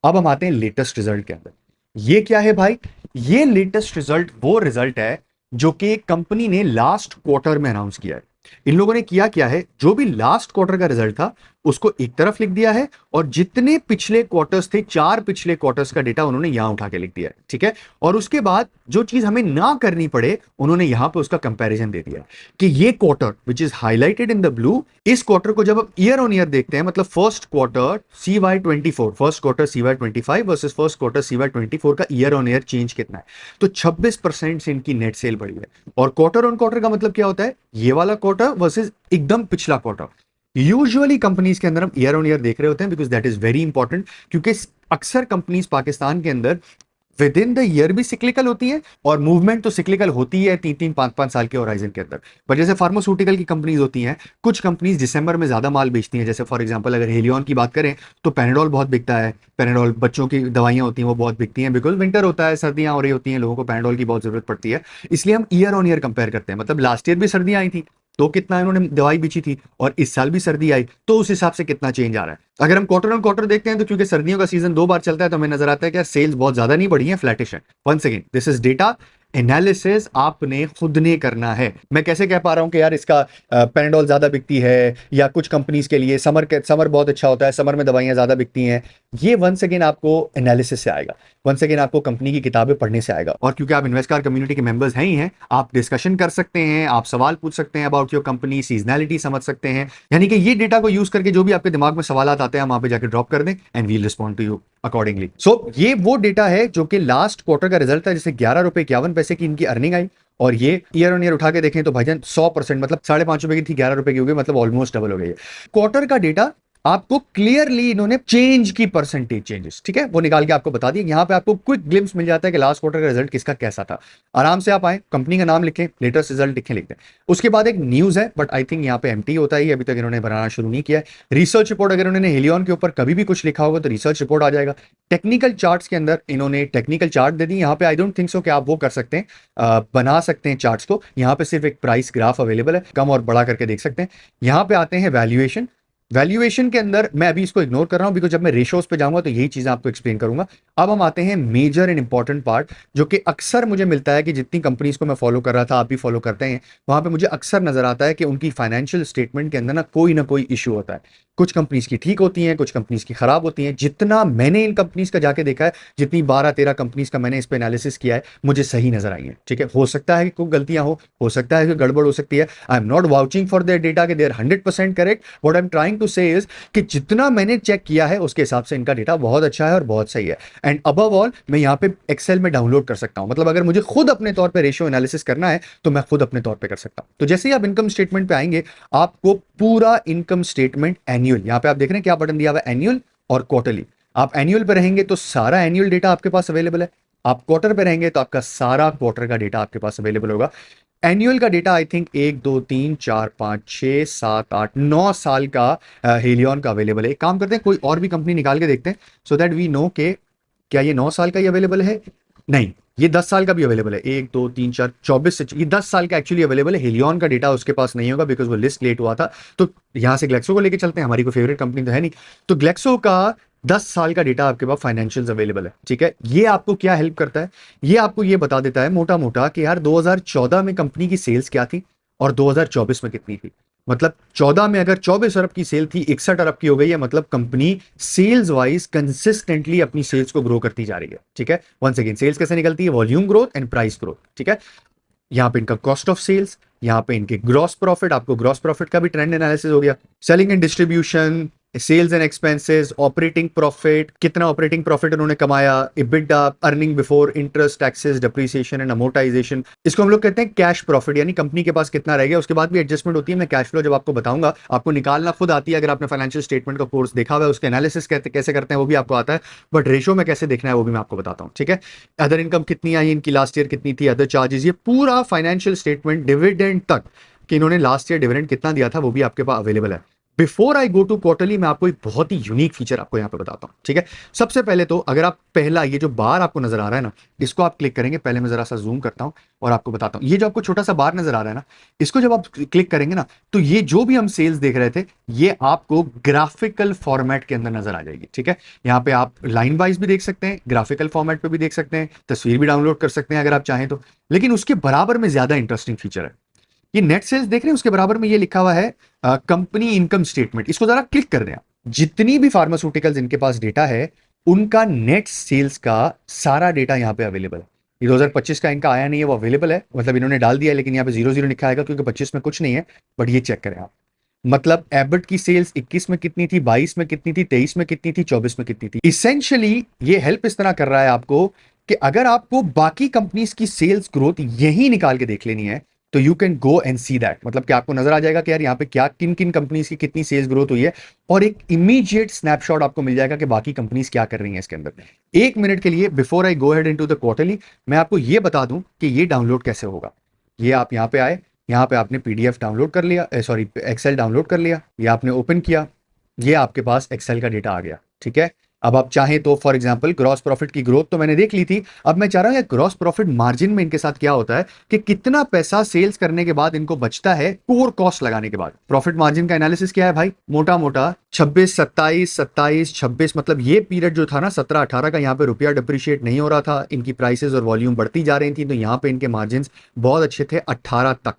अब हम आते हैं लेटेस्ट रिजल्ट के अंदर। ये क्या है भाई, ये लेटेस्ट रिजल्ट वो रिजल्ट है जो कि कंपनी ने लास्ट क्वार्टर में अनाउंस किया है। इन लोगों ने किया क्या है, जो भी लास्ट क्वार्टर का रिजल्ट था उसको एक तरफ लिख दिया है, और जितने पिछले क्वार्टर्स थे, 4 पिछले क्वार्टर्स का डेटा उन्होंने यहां उठा के लिख दिया है, ठीक है। और उसके बाद जो चीज हमें ना करनी पड़े, उन्होंने यहां पे उसका कंपैरिजन दे दिया कि ये quarter which is highlighted in the blue, इस क्वार्टर को जब आप ईयर ऑन ईयर देखते हैं, मतलब first quarter CY24, first quarter CY25 versus first quarter CY24 का ईयर ऑन ईयर चेंज कितना है, तो 26% से इनकी नेट सेल बढ़ी है। और क्वार्टर ऑन क्वार्टर का मतलब क्या होता है, ये वाला क्वार्टर वर्सेस एकदम पिछला क्वार्टर। यूजुअली कंपनीज के अंदर हम ईयर ऑन ईयर देख रहे होते हैं, because that is very important, क्योंकि अक्सर कंपनीज पाकिस्तान के अंदर विद इन द ईयर भी सिक्लिकल होती है, और मूवमेंट तो सिक्लिकल होती है 3 3 5 5 साल के होराइजन के अंदर। पर जैसे फार्मास्यूटिकल की कंपनीज होती हैं, कुछ कंपनीज दिसंबर में ज्यादा माल बेचती हैं, जैसे फॉर एग्जांपल अगर हेलियन की बात करें तो पैनाडोल बहुत बिकता है, पैनाडोल बच्चों की दवाइयां होती हैं वो बहुत बिकती हैं, बिकॉज विंटर होता है, सर्दियां हो रही होती हैं, लोगों को पैनाडोल की बहुत जरूरत पड़ती है, इसलिए हम ईयर ऑन ईयर कंपेयर करते हैं। मतलब लास्ट ईयर भी सर्दियां आई थी तो कितना इन्होंने दवाई बेची थी, और इस साल भी सर्दी आई तो उस हिसाब से कितना चेंज आ रहा है। अगर हम क्वार्टर ऑन क्वार्टर देखते हैं तो क्योंकि सर्दियों का सीजन 2 बार चलता है, तो हमें नजर आता है कि सेल्स बहुत ज्यादा नहीं बढ़ी है, फ्लैटिश है। Once again this is data analysis आपने खुद ने करना है। मैं कैसे कह पा रहा हूं कि यार इसका पैनाडोल ज्यादा बिकती है, या कुछ कंपनीज के लिए समर बहुत अच्छा होता है, समर में दवाइयां ज्यादा बिकती हैं, ये वंस अगेन आपको एनालिसिस से आएगा, वंस अगेन आपको कंपनी की किताबें पढ़ने से आएगा। और क्योंकि आप इन्वेस्टर कम्युनिटी के मेंबर्स हैं ही हैं, आप डिस्कशन कर सकते हैं, आप सवाल पूछ सकते हैं अबाउट योर कंपनी, सीजनैलिटी समझ सकते हैं। यानी कि ये डेटा को यूज करके जो भी आपके दिमाग में सवाल आते हैं, वहां पे जाकर ड्रॉप कर दें, and we'll respond to you accordingly. So ये वो डेटा है जो कि लास्ट क्वार्टर का रिजल्ट था, जैसे 11 रुपए 51 पैसे की इनकी अर्निंग आई, और ये ईयर ऑन ईयर उठा के देखें तो भाईजान 100%, मतलब 5.5 रुपए की थी, 11 रुपए की हो गई, मतलब ऑलमोस्ट डबल हो गई है। क्वार्टर का डेटा आपको क्लियरली इन्होंने चेंज की परसेंटेज चेंजेस, ठीक है, वो निकाल के आपको बता दिए। यहां पे आपको क्विक ग्लिम्स मिल जाता है कि लास्ट क्वार्टर का रिजल्ट किसका कैसा था। आराम से आप आए, कंपनी का नाम लिखें, लेटेस्ट रिजल्ट लिखें, लिखते हैं। उसके बाद एक न्यूज है, बट आई थिंक यहाँ पे एम्प्टी होता है, अभी तक इन्होंने बनाना शुरू नहीं किया है। रिसर्च रिपोर्ट, अगर उन्होंने हेलियन के ऊपर कभी भी कुछ लिखा होगा तो रिसर्च रिपोर्ट आ जाएगा। टेक्निकल चार्ट्स के अंदर इन्होंने टेक्निकल चार्ट दे दी। यहाँ पे आई डोंट थिंक सो कि आप वो कर सकते हैं, बना सकते हैं चार्ट्स को। यहाँ पे सिर्फ एक प्राइस ग्राफ अवेलेबल है, कम और बड़ा करके देख सकते हैं। यहाँ पे आते हैं वैल्यूएशन। वैल्यूएशन के अंदर मैं अभी इसको इग्नोर कर रहा हूं, बिकॉज जब मैं रेशोस पे जाऊंगा तो यही चीजें आपको एक्सप्लेन करूंगा। अब हम आते हैं मेजर एंड इंपॉर्टेंट पार्ट, जो कि अक्सर मुझे मिलता है कि जितनी कंपनीज को मैं फॉलो कर रहा था, आप भी फॉलो करते हैं, वहां पे मुझे अक्सर नजर आता है कि उनकी फाइनेंशियल स्टेटमेंट के अंदर ना कोई इशू होता है। कुछ कंपनीज की ठीक होती हैं, कुछ कंपनीज की खराब होती हैं। जितना मैंने इन कंपनीज का जाके देखा है, जितनी 12 13 कंपनीज का मैंने इस पे एनालिसिस किया है, मुझे सही नजर आई है, ठीक है। हो सकता है कि कोई गलतियां हो सकता है कि गड़बड़ हो सकती है। I am not vouching for their data कि they are 100% correct. What I am trying to say is कि जितना मैंने चेक किया है उसके हिसाब से इनका डेटा बहुत अच्छा है और बहुत सही है। एंड अबव ऑल मैं यहाँ पे एक्सेल में डाउनलोड कर सकता हूं, मतलब अगर मुझे खुद अपने तौर पे रेशियो एनालिसिस करना है तो मैं खुद अपने तौर पे कर सकता हूं। तो जैसे ही आप इनकम स्टेटमेंट पे आएंगे, आपको पूरा इनकम स्टेटमेंट एनुअल, यहाँ पे आप देख रहे हैं क्या बटन दिया हुआ है, एनुअल और क्वार्टरली। आप एनुअल पे रहेंगे तो सारा एनुअल डेटा आपके पास अवेलेबल है, आप क्वार्टर पे रहेंगे तो आपका सारा क्वार्टर का डेटा आपके पास अवेलेबल होगा। एनुअल का डेटा आई थिंक 1 2 3 4 5 6 7 8 9 साल का हेलियन का अवेलेबल है। एक काम करते हैं, कोई और भी कंपनी निकाल के देखते हैं, सो दैट वी नो के क्या ये 9 साल का ही अवेलेबल है। नहीं, ये 10 साल का भी अवेलेबल है। 1 2 3 4 24 से ये 10 साल का एक्चुअली अवेलेबल है। हेलियन का डेटा उसके पास नहीं होगा, बिकॉज वो लिस्ट लेट हुआ था। तो यहां से ग्लेक्सो को लेके चलते हैं, हमारी कोई फेवरेट कंपनी तो है नहीं। तो ग्लेक्सो का 10 साल का डेटा आपके पास फाइनेंशियल्स अवेलेबल है, ठीक है। ये आपको क्या हेल्प करता है, ये आपको ये बता देता है मोटा मोटा कि यार 2014 में कंपनी की सेल्स क्या थी और 2024 में कितनी थी। मतलब 14 में अगर 24 अरब की सेल थी, 61 अरब की हो गई है, मतलब कंपनी सेल्स वाइज कंसिस्टेंटली अपनी सेल्स को ग्रो करती जा रही है। ठीक है, वंस अगेन सेल्स कैसे निकलती है? Volume growth and price growth. ठीक है, यहाँ पे इनका कॉस्ट ऑफ सेल्स, यहाँ पे इनके ग्रॉस प्रॉफिट, आपको ग्रॉस प्रॉफिट का भी ट्रेंड एनालिसिस हो गया, selling and distribution, sales and expenses, operating profit, कितना ऑपरेटिंग प्रॉफिट उन्होंने कमाया, EBITDA, earning before interest, taxes, depreciation and amortisation, इसको हम लोग कहते हैं कैश प्रॉफिट, यानी कंपनी के पास कितना रह गया। उसके बाद भी एडजस्टमेंट होती है, मैं कैश फ्लो जब आपको बताऊंगा, आपको निकालना खुद आती है, अगर आपने फाइनेंशियल स्टेटमेंट का कोर्स देखा हुआ है, उसके एनालिसिस कैसे करते हैं वो भी आपको आता है, बट रेशो में कैसे देखना है वो भी मैं आपको बताता हूँ। ठीक है, अदर इनकम कितनी आई इनकी लास्ट ईयर, कितनी थी, अदर चार्जेस, ये पूरा फाइनेंशियल स्टेटमेंट डिविडेंड तक कि इन्होंने लास्ट ईयर डिविडेंड कितना दिया था वो भी आपके पास अवेलेबल है। Before I go to quarterly, मैं आपको एक बहुत ही यूनिक फीचर आपको यहां पे बताता हूं। ठीक है, सबसे पहले तो अगर आप पहला ये जो बार आपको नजर आ रहा है ना, इसको आप क्लिक करेंगे, पहले मैं जरा सा जूम करता हूं और आपको बताता हूं, ये जो आपको छोटा सा बार नजर आ रहा है ना, इसको जब आप क्लिक करेंगे ना, तो ये जो भी हम सेल्स देख रहे थे, ये आपको ग्राफिकल फॉर्मेट के अंदर नजर आ जाएगी। ठीक है, यहाँ पे आप लाइन वाइज भी देख सकते हैं, ग्राफिकल फॉर्मेट पे भी देख सकते हैं, तस्वीर भी डाउनलोड कर सकते हैं अगर आप चाहें तो, लेकिन उसके बराबर में ज्यादा इंटरेस्टिंग फीचर है, ये नेट सेल्स देख रहे हैं, उसके बराबर में ये लिखा हुआ है कंपनी इनकम स्टेटमेंट, इसको जरा क्लिक कर रहे हैं। जितनी भी फार्मास्यूटिकल्स इनके पास डेटा है, उनका नेट सेल्स का सारा डेटा यहाँ पे अवेलेबल है। ये 2025 का इनका आया नहीं है, वो अवेलेबल है, मतलब इन्होंने डाल दिया है, लेकिन यहाँ पे 00 लिखा आएगा क्योंकि 25 में कुछ नहीं है, बट ये चेक करें आप। मतलब एबट की सेल्स 21 में कितनी थी, 22 में कितनी थी, 23 में कितनी थी, 24 में कितनी थी। इसेंशियली ये हेल्प इस तरह कर रहा है आपको कि अगर आपको बाकी कंपनीज की सेल्स ग्रोथ यही निकाल के देख लेनी है, तो you can go and see that, मतलब कि आपको नजर आ जाएगा कि यार यहाँ पे क्या किन किन कंपनीज की कितनी सेल्स ग्रोथ हुई है, और एक इमीडिएट स्नैपशॉट आपको मिल जाएगा कि बाकी कंपनीज क्या कर रही हैं इसके अंदर। एक मिनट के लिए before I go head into the quarterly, मैं आपको ये बता दूं कि ये डाउनलोड कैसे होगा। ये आप यहाँ पे आए, यहाँ पे आपने पीडीएफ डाउनलोड कर लिया, सॉरी एक्सेल डाउनलोड कर लिया, ये आपने ओपन किया, ये आपके पास एक्सेल का डेटा आ गया। ठीक है, अब आप चाहें तो फॉर एग्जांपल ग्रॉस प्रॉफिट की ग्रोथ तो मैंने देख ली थी, अब मैं चाह रहा हूं ग्रॉस प्रॉफिट मार्जिन में इनके साथ क्या होता है कि कितना पैसा सेल्स करने के बाद इनको बचता है कोर कॉस्ट लगाने के बाद। प्रॉफिट मार्जिन का एनालिसिस क्या है भाई, मोटा मोटा 26, 27, 27, 26, मतलब ये पीरियड जो था ना 17, 18 का, यहाँ पे रुपया डिप्रिशिएट नहीं हो रहा था, इनकी प्राइसेस और वॉल्यूम बढ़ती जा रही थी, तो यहाँ पे इनके मार्जिन बहुत अच्छे थे 18 तक।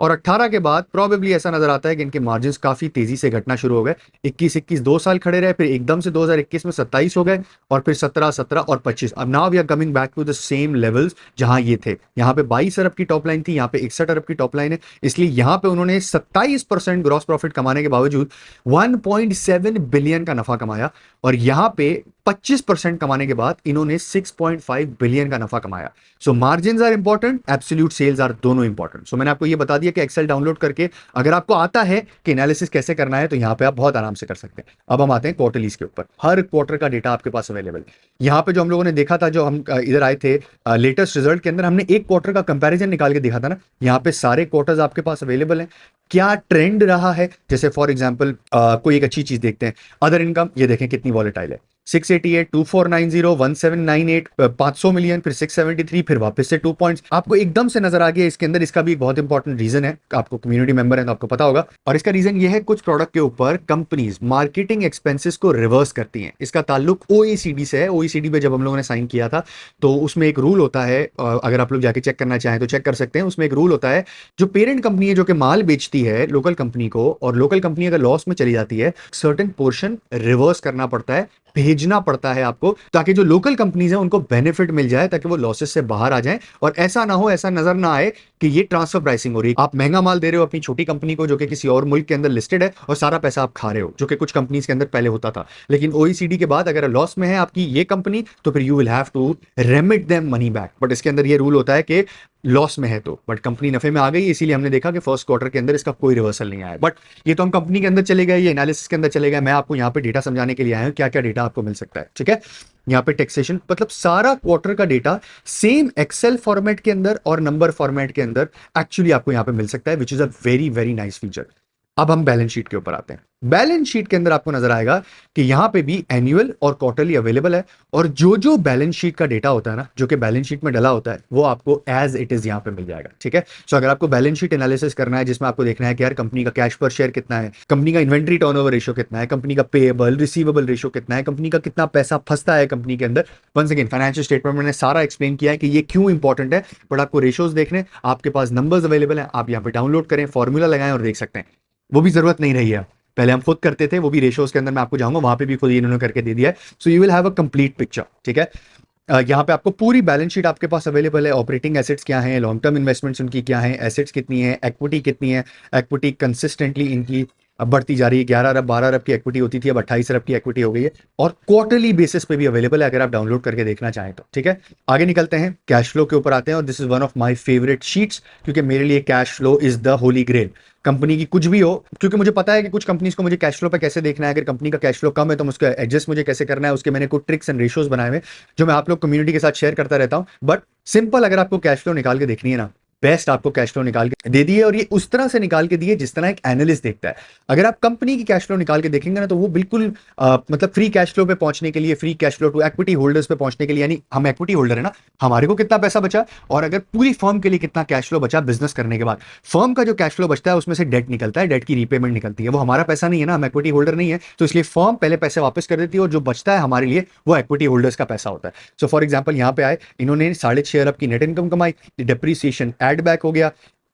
और 18 के बाद प्रॉबेबली ऐसा नजर आता है कि इनके मार्जिन्स काफी तेजी से घटना शुरू हो गए, 21 2 साल खड़े रहे, फिर एकदम से 2021 में 27 हो गए, और फिर 17, 17 और 25। अब now we are coming back to the same levels जहां ये थे। यहाँ पे 22 अरब की टॉप लाइन थी, यहाँ पे 61 अरब की टॉप लाइन है, इसलिए यहाँ पे उन्होंने 27% ग्रॉस प्रॉफिट कमाने के बावजूद 1.7 बिलियन का नफा कमाया, और यहाँ पे 25% कमाने के बाद इन्होंने 6.5 बिलियन का नफा कमाया। So margin are important, absolute sales are दोनों इंपॉर्टेंट। सो मैंने आपको ये बता दिया कि एक्सेल डाउनलोड करके अगर आपको आता है कि एनालिसिस कैसे करना है, तो यहां पे आप बहुत आराम से कर सकते हैं। अब हम आते हैं क्वार्टरलीज के ऊपर, हर क्वार्टर का डेटा आपके पास अवेलेबल है। यहाँ पे जो हम लोगों ने देखा था, जो हम इधर आए थे लेटेस्ट रिजल्ट के अंदर, हमने एक क्वार्टर का कंपैरिजन निकाल के देखा था ना, यहाँ पे सारे क्वार्टर्स आपके पास अवेलेबल हैं, क्या ट्रेंड रहा है। जैसे फॉर एग्जांपल कोई एक अच्छी चीज देखते हैं, अदर इनकम, ये देखें कितनी वॉलेटाइल है, 688, 2490, 1798, 500 मिलियन, फिर 673, फिर वापस से 2 पॉइंट्स, आपको एकदम से नजर आ गया इसके अंदर। इसका भी एक बहुत इंपॉर्टेंट रीजन है, आपको कम्युनिटी मेंबर है तो आपको पता होगा, और इसका रीजन ये है कुछ प्रोडक्ट के ऊपर कंपनीज मार्केटिंग एक्सपेंसेस को रिवर्स करती हैं। इसका ताल्लुक ओईसीडी से है। ओईसीडी पे जब हम लोगों ने साइन किया था, तो उसमें एक रूल होता है, अगर आप लोग जाके चेक करना चाहें तो चेक कर सकते हैं, उसमें एक रूल होता है, जो पेरेंट कंपनी है जो कि माल बेचती है लोकल कंपनी को, और लोकल कंपनी अगर लॉस में चली जाती है, सर्टेन पोर्शन रिवर्स करना पड़ता है, भेजना पड़ता है आपको, ताकि जो लोकल कंपनीज हैं उनको बेनिफिट मिल जाए, ताकि वो लॉसेस से बाहर आ जाएं, और ऐसा ना हो, ऐसा नजर ना आए कि ये ट्रांसफर प्राइसिंग हो रही है, आप महंगा माल दे रहे हो अपनी छोटी कंपनी को जो कि किसी और मुल्क के अंदर लिस्टेड है, और सारा पैसा आप खा रहे हो, जो कि कुछ कंपनीज के अंदर पहले होता था। लेकिन ओईसीडी के बाद अगर लॉस में है आपकी ये कंपनी, तो फिर you will have to remit them money back, but इसके अंदर ये रूल होता है कि लॉस में है तो, बट कंपनी नफे में आ गई, इसीलिए हमने देखा कि फर्स्ट क्वार्टर के अंदर इसका कोई रिवर्सल नहीं आया। बट ये तो हम कंपनी के अंदर चले गए, ये एनालिसिस के अंदर चले गए, मैं आपको यहाँ पे डेटा समझाने के लिए आया हूँ क्या क्या डेटा आपको मिल सकता है। ठीक है, यहाँ पे टैक्सेशन, मतलब सारा क्वार्टर का डेटा सेम एक्सेल फॉर्मेट के अंदर और नंबर फॉर्मेट के अंदर एक्चुअली आपको यहाँ पे मिल सकता है, विच is a very very nice feature. अब हम बैलेंस शीट के ऊपर आते हैं। बैलेंस शीट के अंदर आपको नजर आएगा कि यहां पे भी एनुअल और क्वार्टरली अवेलेबल है, और जो जो बैलेंस शीट का डेटा होता है ना, जो कि बैलेंस शीट में डला होता है, वो आपको एज इट इज यहां पे मिल जाएगा। ठीक है, सो अगर आपको बैलेंस शीट एनालिसिस करना है, जिसमें आपको देखना है कि यार कंपनी का कैश पर शेयर कितना है, कंपनी का इन्वेंट्री टर्नओवर रेशियो कितना है, कंपनी का पेएबल रिसीवेबल रेशियो कितना है, कंपनी का कितना पैसा फंसता है कंपनी के अंदर, वंस अगेन फाइनेंशियल स्टेटमेंट में मैंने सारा एक्सप्लेन किया है कि ये क्यों इंपॉर्टेंट है, बट आपको रेशियोज देखने, आपके पास नंबर्स अवेलेबल है, आप यहाँ पे डाउनलोड करें, फॉर्मूला लगाएं और देख सकते हैं। वो भी जरूरत नहीं रही है, पहले हम खुद करते थे, वो भी रेशोज के अंदर मैं आपको जाऊंगा, वहां पे भी खुद इन्होंने करके दे दिया है। So you will have a complete picture, ठीक है। यहाँ पे आपको पूरी बैलेंस शीट आपके पास अवेलेबल है, ऑपरेटिंग एसेट्स क्या हैं, लॉन्ग टर्म इन्वेस्टमेंट्स उनकी क्या हैं, एसेट्स कितनी है, इक्विटी कितनी है, इक्विटी कंसिस्टेंटली इनकी अब बढ़ती जा रही है, 11 अरब 12 अरब की इक्विटी होती थी, अब 28 अरब की इक्विटी हो गई है, और क्वार्टरली बेसिस पे भी अवेलेबल है अगर आप डाउनलोड करके देखना चाहें तो, ठीक है। आगे निकलते हैं, कैश फ्लो के ऊपर आते हैं, और this is one of my favourite sheets, क्योंकि मेरे लिए cash flow is the holy grail. Company की कुछ भी हो, क्योंकि मुझे पता है कि कुछ कंपनीज को मुझे कैश फ्लो पे कैसे देखना है, अगर कंपनी का कैश फ्लो कम है तो उसका एडजस्ट मुझे कैसे करना है, उसके मैंने कुछ ट्रिक्स एंड रेशियोज बनाए हुए जो मैं आप लोग कम्युनिटी के साथ शेयर करता रहता हूं। बट सिंपल अगर आपको कैश फ्लो निकाल के देखनी है ना, बेस्ट आपको कैश फ्लो निकाल के दे दिए, और ये उस तरह से निकाल के दिए जिस तरह एक एनालिस्ट देखता है। अगर आप कंपनी की कैश फ्लो निकाल के देखेंगे ना, तो वो बिल्कुल मतलब फ्री कैश फ्लो पे पहुंचने के लिए, free cash flow to equity holders पे पहुंचने के लिए, यानी हम इक्विटी होल्डर है ना, हमारे को कितना पैसा बचा, और अगर पूरी फर्म के लिए कितना कैश फ्लो बचा बिजनेस करने के बाद। फर्म का जो कैश फ्लो बचता है उसमें से डेट निकलता है, डेट की रीपेमेंट निकलती है, वो हमारा पैसा नहीं है ना, हम इक्विटी होल्डर नहीं है, तो इसलिए फर्म पहले पैसे वापस कर देती है, और जो बचता है हमारे लिए वो इक्विटी होल्डर्स का पैसा होता है। सो फॉर एग्जाम्पल यहाँ पे आए, इन्होंने 6.5 अरब की नेट इनकम कमाई, डिप्रीसिएशन एड बैक हो गया,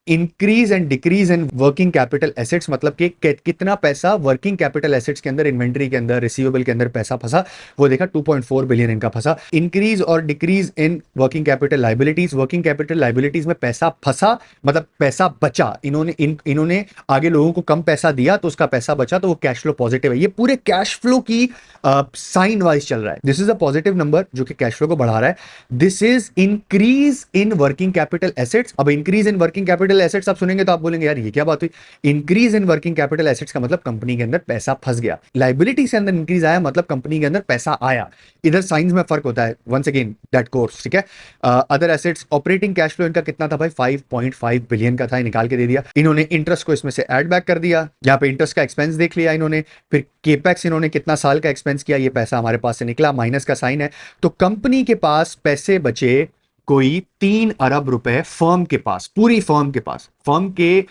increase and decrease in working capital assets, मतलब कि कितना पैसा वर्किंग कैपिटल एसेट्स के अंदर, इन्वेंट्री के अंदर, रिसीवेबल के अंदर पैसा फंसा, वो देखा 2.4 बिलियन इनका फंसा। इंक्रीज और decrease in working capital liabilities, working capital liabilities में पैसा फंसा मतलब पैसा बचा, इन्होंने आगे लोगों को कम पैसा दिया तो उसका पैसा बचा, तो वो कैश फ्लो पॉजिटिव है। ये पूरे कैश फ्लो की साइन वाइज चल रहा है, this is a positive number जो कि कैश फ्लो को बढ़ा रहा है। This is increase in working capital assets. अब increase in working capital assets आप सुनेंगे तो आप बोलेंगे यार ये क्या बात हुई, increase in working capital assets का मतलब कंपनी के अंदर पैसा फंस गया, लाइबिलिटी के अंदर इंक्रीज आया मतलब कंपनी के अंदर पैसा आया। इधर साइंस में फर्क होता है, वंस अगेन दैट कोर्स, ठीक है। Other assets, operating cash flow इनका कितना था भाई, 5.5 बिलियन का था, निकाल के दे दिया। इन्होंने इंटरेस्ट को इसमें से ऐड बैक कर दिया, यहाँ पे इंटरेस्ट का एक्सपेंस देख लिया इन्होंने, फिर केपेक्स इन्होंने कितना साल का एक्सपेंस किया, ये पैसा हमारे पास से निकला, माइनस का साइन है, तो कंपनी के पास पैसे बचे कोई 3 अरब रुपए फर्म के पास, पूरी फर्म के पास। फर्म के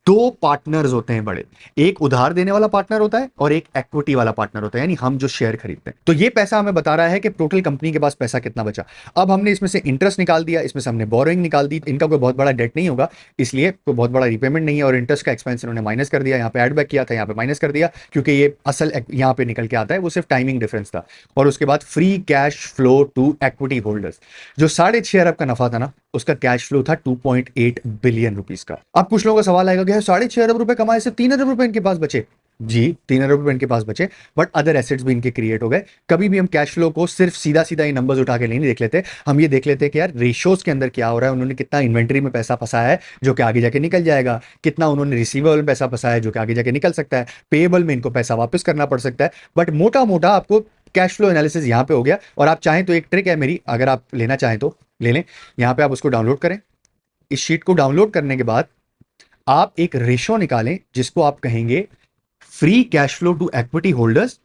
दो पार्टनर्स होते हैं बड़े, एक उधार देने वाला पार्टनर होता है और एक इक्विटी वाला पार्टनर होता है, यानी हम जो शेयर खरीदते हैं। तो ये पैसा हमें बता रहा है कि टोटल कंपनी के पास पैसा कितना बचा। अब हमने इसमें से इंटरेस्ट निकाल दिया, इसमें से हमने बोरोइंग निकाल दी, इनका कोई बहुत बड़ा डेट नहीं होगा, इसलिए कोई बहुत बड़ा रिपेमेंट नहीं है, और इंटरेस्ट का एक्सपेंस इन्होंने माइनस कर दिया, यहाँ पे एड बैक किया था, यहाँ पे माइनस कर दिया, क्योंकि ये असल यहाँ पे निकल के आता है, वो सिर्फ टाइमिंग डिफरेंस था। और उसके बाद free cash flow to equity holders, जो 6.5 अरब का नफा था ना, उसका कैश फ्लो था 2.8 बिलियन रुपीस का। अब कुछ लोगों का सवाल आएगा कि 6.5 अरब रुपए कमाए से 3 अरब रुपए इनके पास बचे। जी, 3 अरब रुपए इनके पास बचे, बट अदर एसेट्स भी इनके क्रिएट हो गए। कभी भी हम कैश फ्लो को सिर्फ सीधा सीधा ये नंबर्स उठा के नहीं देख लेते, हम ये देख लेते हैं कि यार रेशियोज के अंदर क्या हो रहा है, उन्होंने कितना इन्वेंट्री में पैसा फंसाया है जो कि आगे जाके निकल जाएगा, कितना उन्होंने रिसीवेबल में पैसा फंसाया है जो कि आगे जाके निकल सकता है, पेएबल में इनको पैसा वापस करना पड़ सकता है। बट मोटा मोटा आपको कैश फ्लो एनालिसिस यहाँ पे हो गया। और आप चाहें तो एक ट्रिक है मेरी, अगर आप लेना चाहें तो ले लें, यहाँ पे आप उसको डाउनलोड करें। इस शीट को डाउनलोड करने के बाद आप एक रेशो निकालें जिसको आप कहेंगे free cash flow to equity holders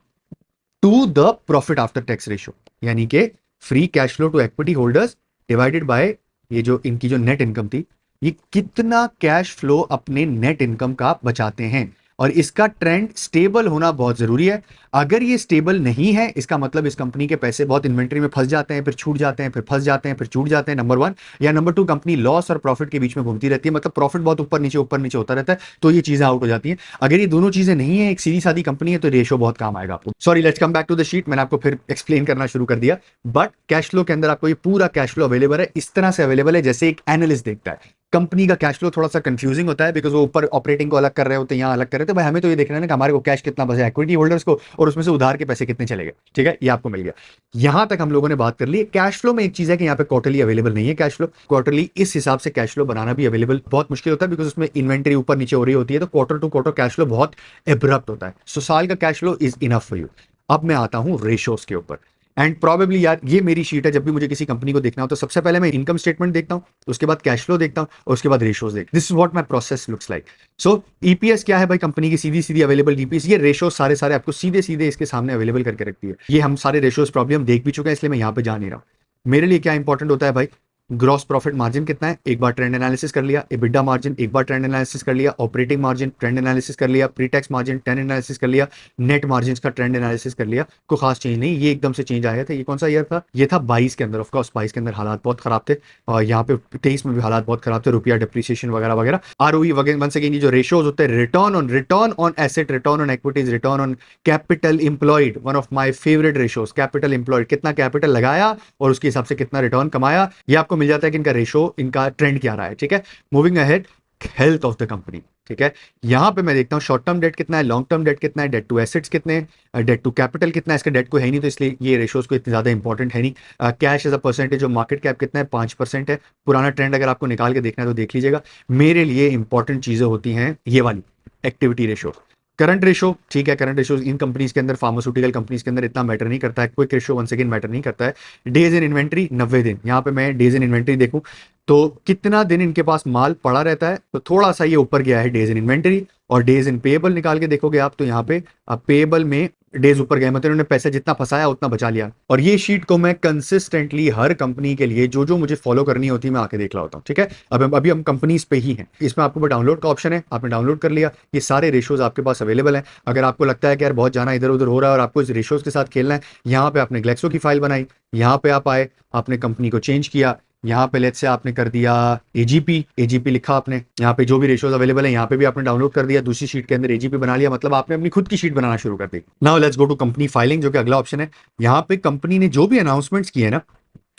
to the profit after tax ratio, यानी कि free cash flow to equity holders divided by ये जो इनकी जो नेट इनकम थी, ये कितना कैश फ्लो अपने नेट इनकम का बचाते हैं। और इसका ट्रेंड स्टेबल होना बहुत जरूरी है। अगर ये स्टेबल नहीं है, इसका मतलब इस कंपनी के पैसे बहुत इन्वेंट्री में फंस जाते हैं, फिर छूट जाते हैं, फिर फंस जाते हैं, फिर छूट जाते हैं, नंबर 1। या नंबर 2, कंपनी लॉस और प्रॉफिट के बीच में घूमती रहती है, मतलब प्रॉफिट बहुत ऊपर नीचे होता रहता है, तो ये चीजें आउट हो जाती हैं। अगर ये दोनों चीजें नहीं है, एक सीधी सादी कंपनी है, तो रेशो बहुत काम आएगा आपको। Sorry, let's come back to the sheet, मैंने आपको फिर एक्सप्लेन करना शुरू कर दिया। बट कैश फ्लो के अंदर आपको ये पूरा कैश फ्लो अवेलेबल है, इस तरह से अवेलेबल है जैसे एक एनालिस्ट देखता है। कंपनी का कैश फ्लो थोड़ा सा कंफ्यूजिंग होता है, बिकॉज वो ऊपर ऑपरेटिंग को अलग कर रहे होते हैं, यहाँ अलग कर रहे थे। भाई हमें तो ये देखना है ना कि हमारे को कैश कितना बचा इक्विटी होल्डर्स को, और उसमें से उधार के पैसे कितने चले गए, ठीक है, ये आपको मिल गया। यहां तक हम लोगों ने बात कर ली। कैश फ्लो में एक चीज है कि यहाँ पे क्वार्टरली अवेलेबल नहीं है कैश फ्लो। क्वार्टरली इस हिसाब से कैश फ्लो बनाना भी अवेलेबल बहुत मुश्किल होता है, बिकॉज उसमें इन्वेंट्री ऊपर नीचे हो रही होती है, तो quarter to quarter cash flow बहुत एब्रप्ट होता है। सो साल का cash flow is enough for you. अब मैं आता हूं रेशोस के ऊपर, एंड प्रोबेबली यार ये मेरी शीट है, जब भी मुझे किसी कंपनी को देखना हो तो सबसे पहले मैं इनकम स्टेटमेंट देखता हूं, उसके बाद कैश फ्लो देखता हूं, और उसके बाद रेशियोज देखता हूं। This is what my process looks like. So EPS क्या है भाई, कंपनी की सीधी सीधी अवेलेबल ईपीएस। ये रेशियो सारे सारे आपको सीधे सीधे इसके सामने अवेलेबल करके रखती है। ये हम सारे रेशियोज प्रॉब्लम देख भी चुके हैं, इसलिए मैं यहाँ पे जा नहीं रहा हूं। मेरे लिए क्या इंपॉर्टेंट होता है भाई, ग्रॉस प्रॉफिट मार्जिन कितना है, एक बार ट्रेंड एनालिसिस कर लिया, एबिडा मार्जिन एक बार ट्रेंड एनालिसिस कर लिया, ऑपरेटिंग मार्जिन ट्रेंड एनालिसिस कर लिया, pre tax margin trend analysis कर लिया, नेट मार्जिन का ट्रेंड एनालिसिस कर लिया। कोई खास चेंज नहीं, ये एकदम से चेंज आया था। ये कौन सा ईयर था, ये था 22 के अंदर। ऑफकोर्स 22 के अंदर हालात बहुत खराब थे, और यहाँ पे 23 में भी हालात बहुत खराब थे, रुपया डिप्रिसिएशन वगैरह वगैरह। आरओई वगैरह, वंस अगेन ये जो रेशियोज होते हैं, return on asset, return on equities, return on capital employed, one of my favourite ratios, capital employed, कितना कैपिटल लगाया और उसके हिसाब से कितना रिटर्न कमाया, ये आपको मिल जाता है कि इनका रेशियो, इनका ट्रेंड क्या रहा है। ठीक है, moving ahead, health of the company. ठीक है, यहां पे मैं देखता हूं शॉर्ट टर्म डेट कितना है, लॉन्ग टर्म डेट कितना है, डेट टू एसेट्स कितने हैं, डेट टू कैपिटल कितना है। इसका डेट को है नहीं, तो इसलिए ये रेशियोज को इतनी ज्यादा इंपॉर्टेंट है नहीं। Cash as a percentage of market cap कितना है, 5% है। पुराना ट्रेंड अगर आपको निकाल के देखना है तो देख लीजिएगा। मेरे लिए इंपॉर्टेंट चीजें होती हैं ये वाली, एक्टिविटी रेशियो, करंट रेशो। ठीक है, करंट रेशो इन कंपनीज के अंदर, फार्मास्यूटिकल कंपनीज के अंदर इतना मैटर नहीं करता है। Quick ratio one second matter नहीं करता है। डेज इन इन्वेंट्री 90 दिन, यहाँ पे मैं डेज इन इन्वेंट्री देखूं तो कितना दिन इनके पास माल पड़ा रहता है, तो थोड़ा सा ये ऊपर गया है डेज इन इन्वेंट्री। और डेज इन पेएबल निकाल के देखोगे आप तो यहाँ पे पेएबल में डेज ऊपर गए, मतलब इन्होंने पैसा जितना फंसाया उतना बचा लिया। और ये शीट को मैं कंसिस्टेंटली हर कंपनी के लिए जो जो मुझे फॉलो करनी होती है मैं आके देख रहा होता हूँ। ठीक है, अब अभी हम कंपनीज पे ही हैं, इसमें आपको डाउनलोड का ऑप्शन है, आपने डाउनलोड कर लिया, ये सारे रेशियोज आपके पास अवेलेबल हैं। अगर आपको लगता है कि यार बहुत जाना इधर उधर हो रहा है और आपको इस रेशियोज के साथ खेलना है, यहाँ पे आपने ग्लेक्सो की फाइल बनाई, यहाँ पे आप आए, आपने कंपनी को चेंज किया, यहाँ पे लेट्स से आपने कर दिया एजीपी लिखा आपने, यहाँ पे जो भी रेशियोज अवेलेबल है यहाँ पे भी आपने डाउनलोड कर दिया, दूसरी शीट के अंदर एजीपी बना लिया, मतलब आपने अपनी खुद की शीट बनाना शुरू कर दी। Now let's go to company filing, जो कि अगला ऑप्शन है। यहाँ पे कंपनी ने जो भी अनाउंसमेंट्स किए ना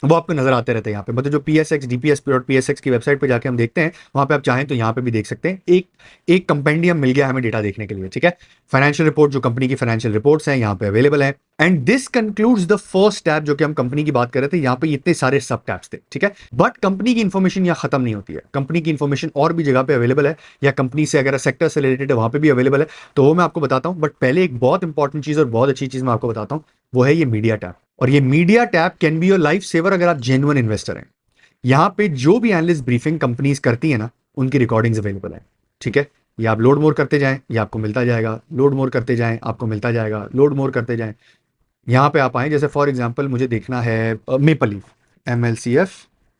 वो आपको नजर आते रहते हैं यहाँ पे, मतलब जो पीएसएक्स DPS.PSX की वेबसाइट पे जाके हम देखते हैं, वहां पे आप चाहें तो यहाँ पे भी देख सकते हैं। एक कंपेंडियम मिल गया हमें डेटा देखने के लिए। ठीक है, फाइनेंशियल रिपोर्ट, जो कंपनी की फाइनेंशियल रिपोर्ट्स हैं यहाँ पे अवेलेबल है। And this concludes the first tab, जो कि हम कंपनी की बात कर रहे थे, यहाँ पे इतने सारे सब टैब्स थे। ठीक है, बट कंपनी की इंफॉर्मेशन यहाँ खत्म नहीं होती है, कंपनी की इंफॉर्मेशन और भी जगह पे अवेलेबल है, या कंपनी से अगर सेक्टर से रिलेटेड है वहां पे भी अवेलेबल है, तो वो मैं आपको बताता हूँ। बट पहले एक बहुत इंपॉर्टेंट चीज और बहुत अच्छी चीज मैं आपको बताता हूँ, वो है ये मीडिया टैब। और ये media tab can be your life saver अगर आप जेन्युइन इन्वेस्टर हैं। यहाँ पे जो भी एनालिस्ट ब्रीफिंग कंपनीज करती है ना, उनकी रिकॉर्डिंग्स अवेलेबल है। ठीक है, ये आप लोड मोर करते जाएं, ये आपको मिलता जाएगा, लोड मोर करते जाएं, आपको मिलता जाएगा, लोड मोर करते जाएं। यहाँ पे आप आए, जैसे फॉर एग्जाम्पल मुझे देखना है मेपल लीफ, MLCF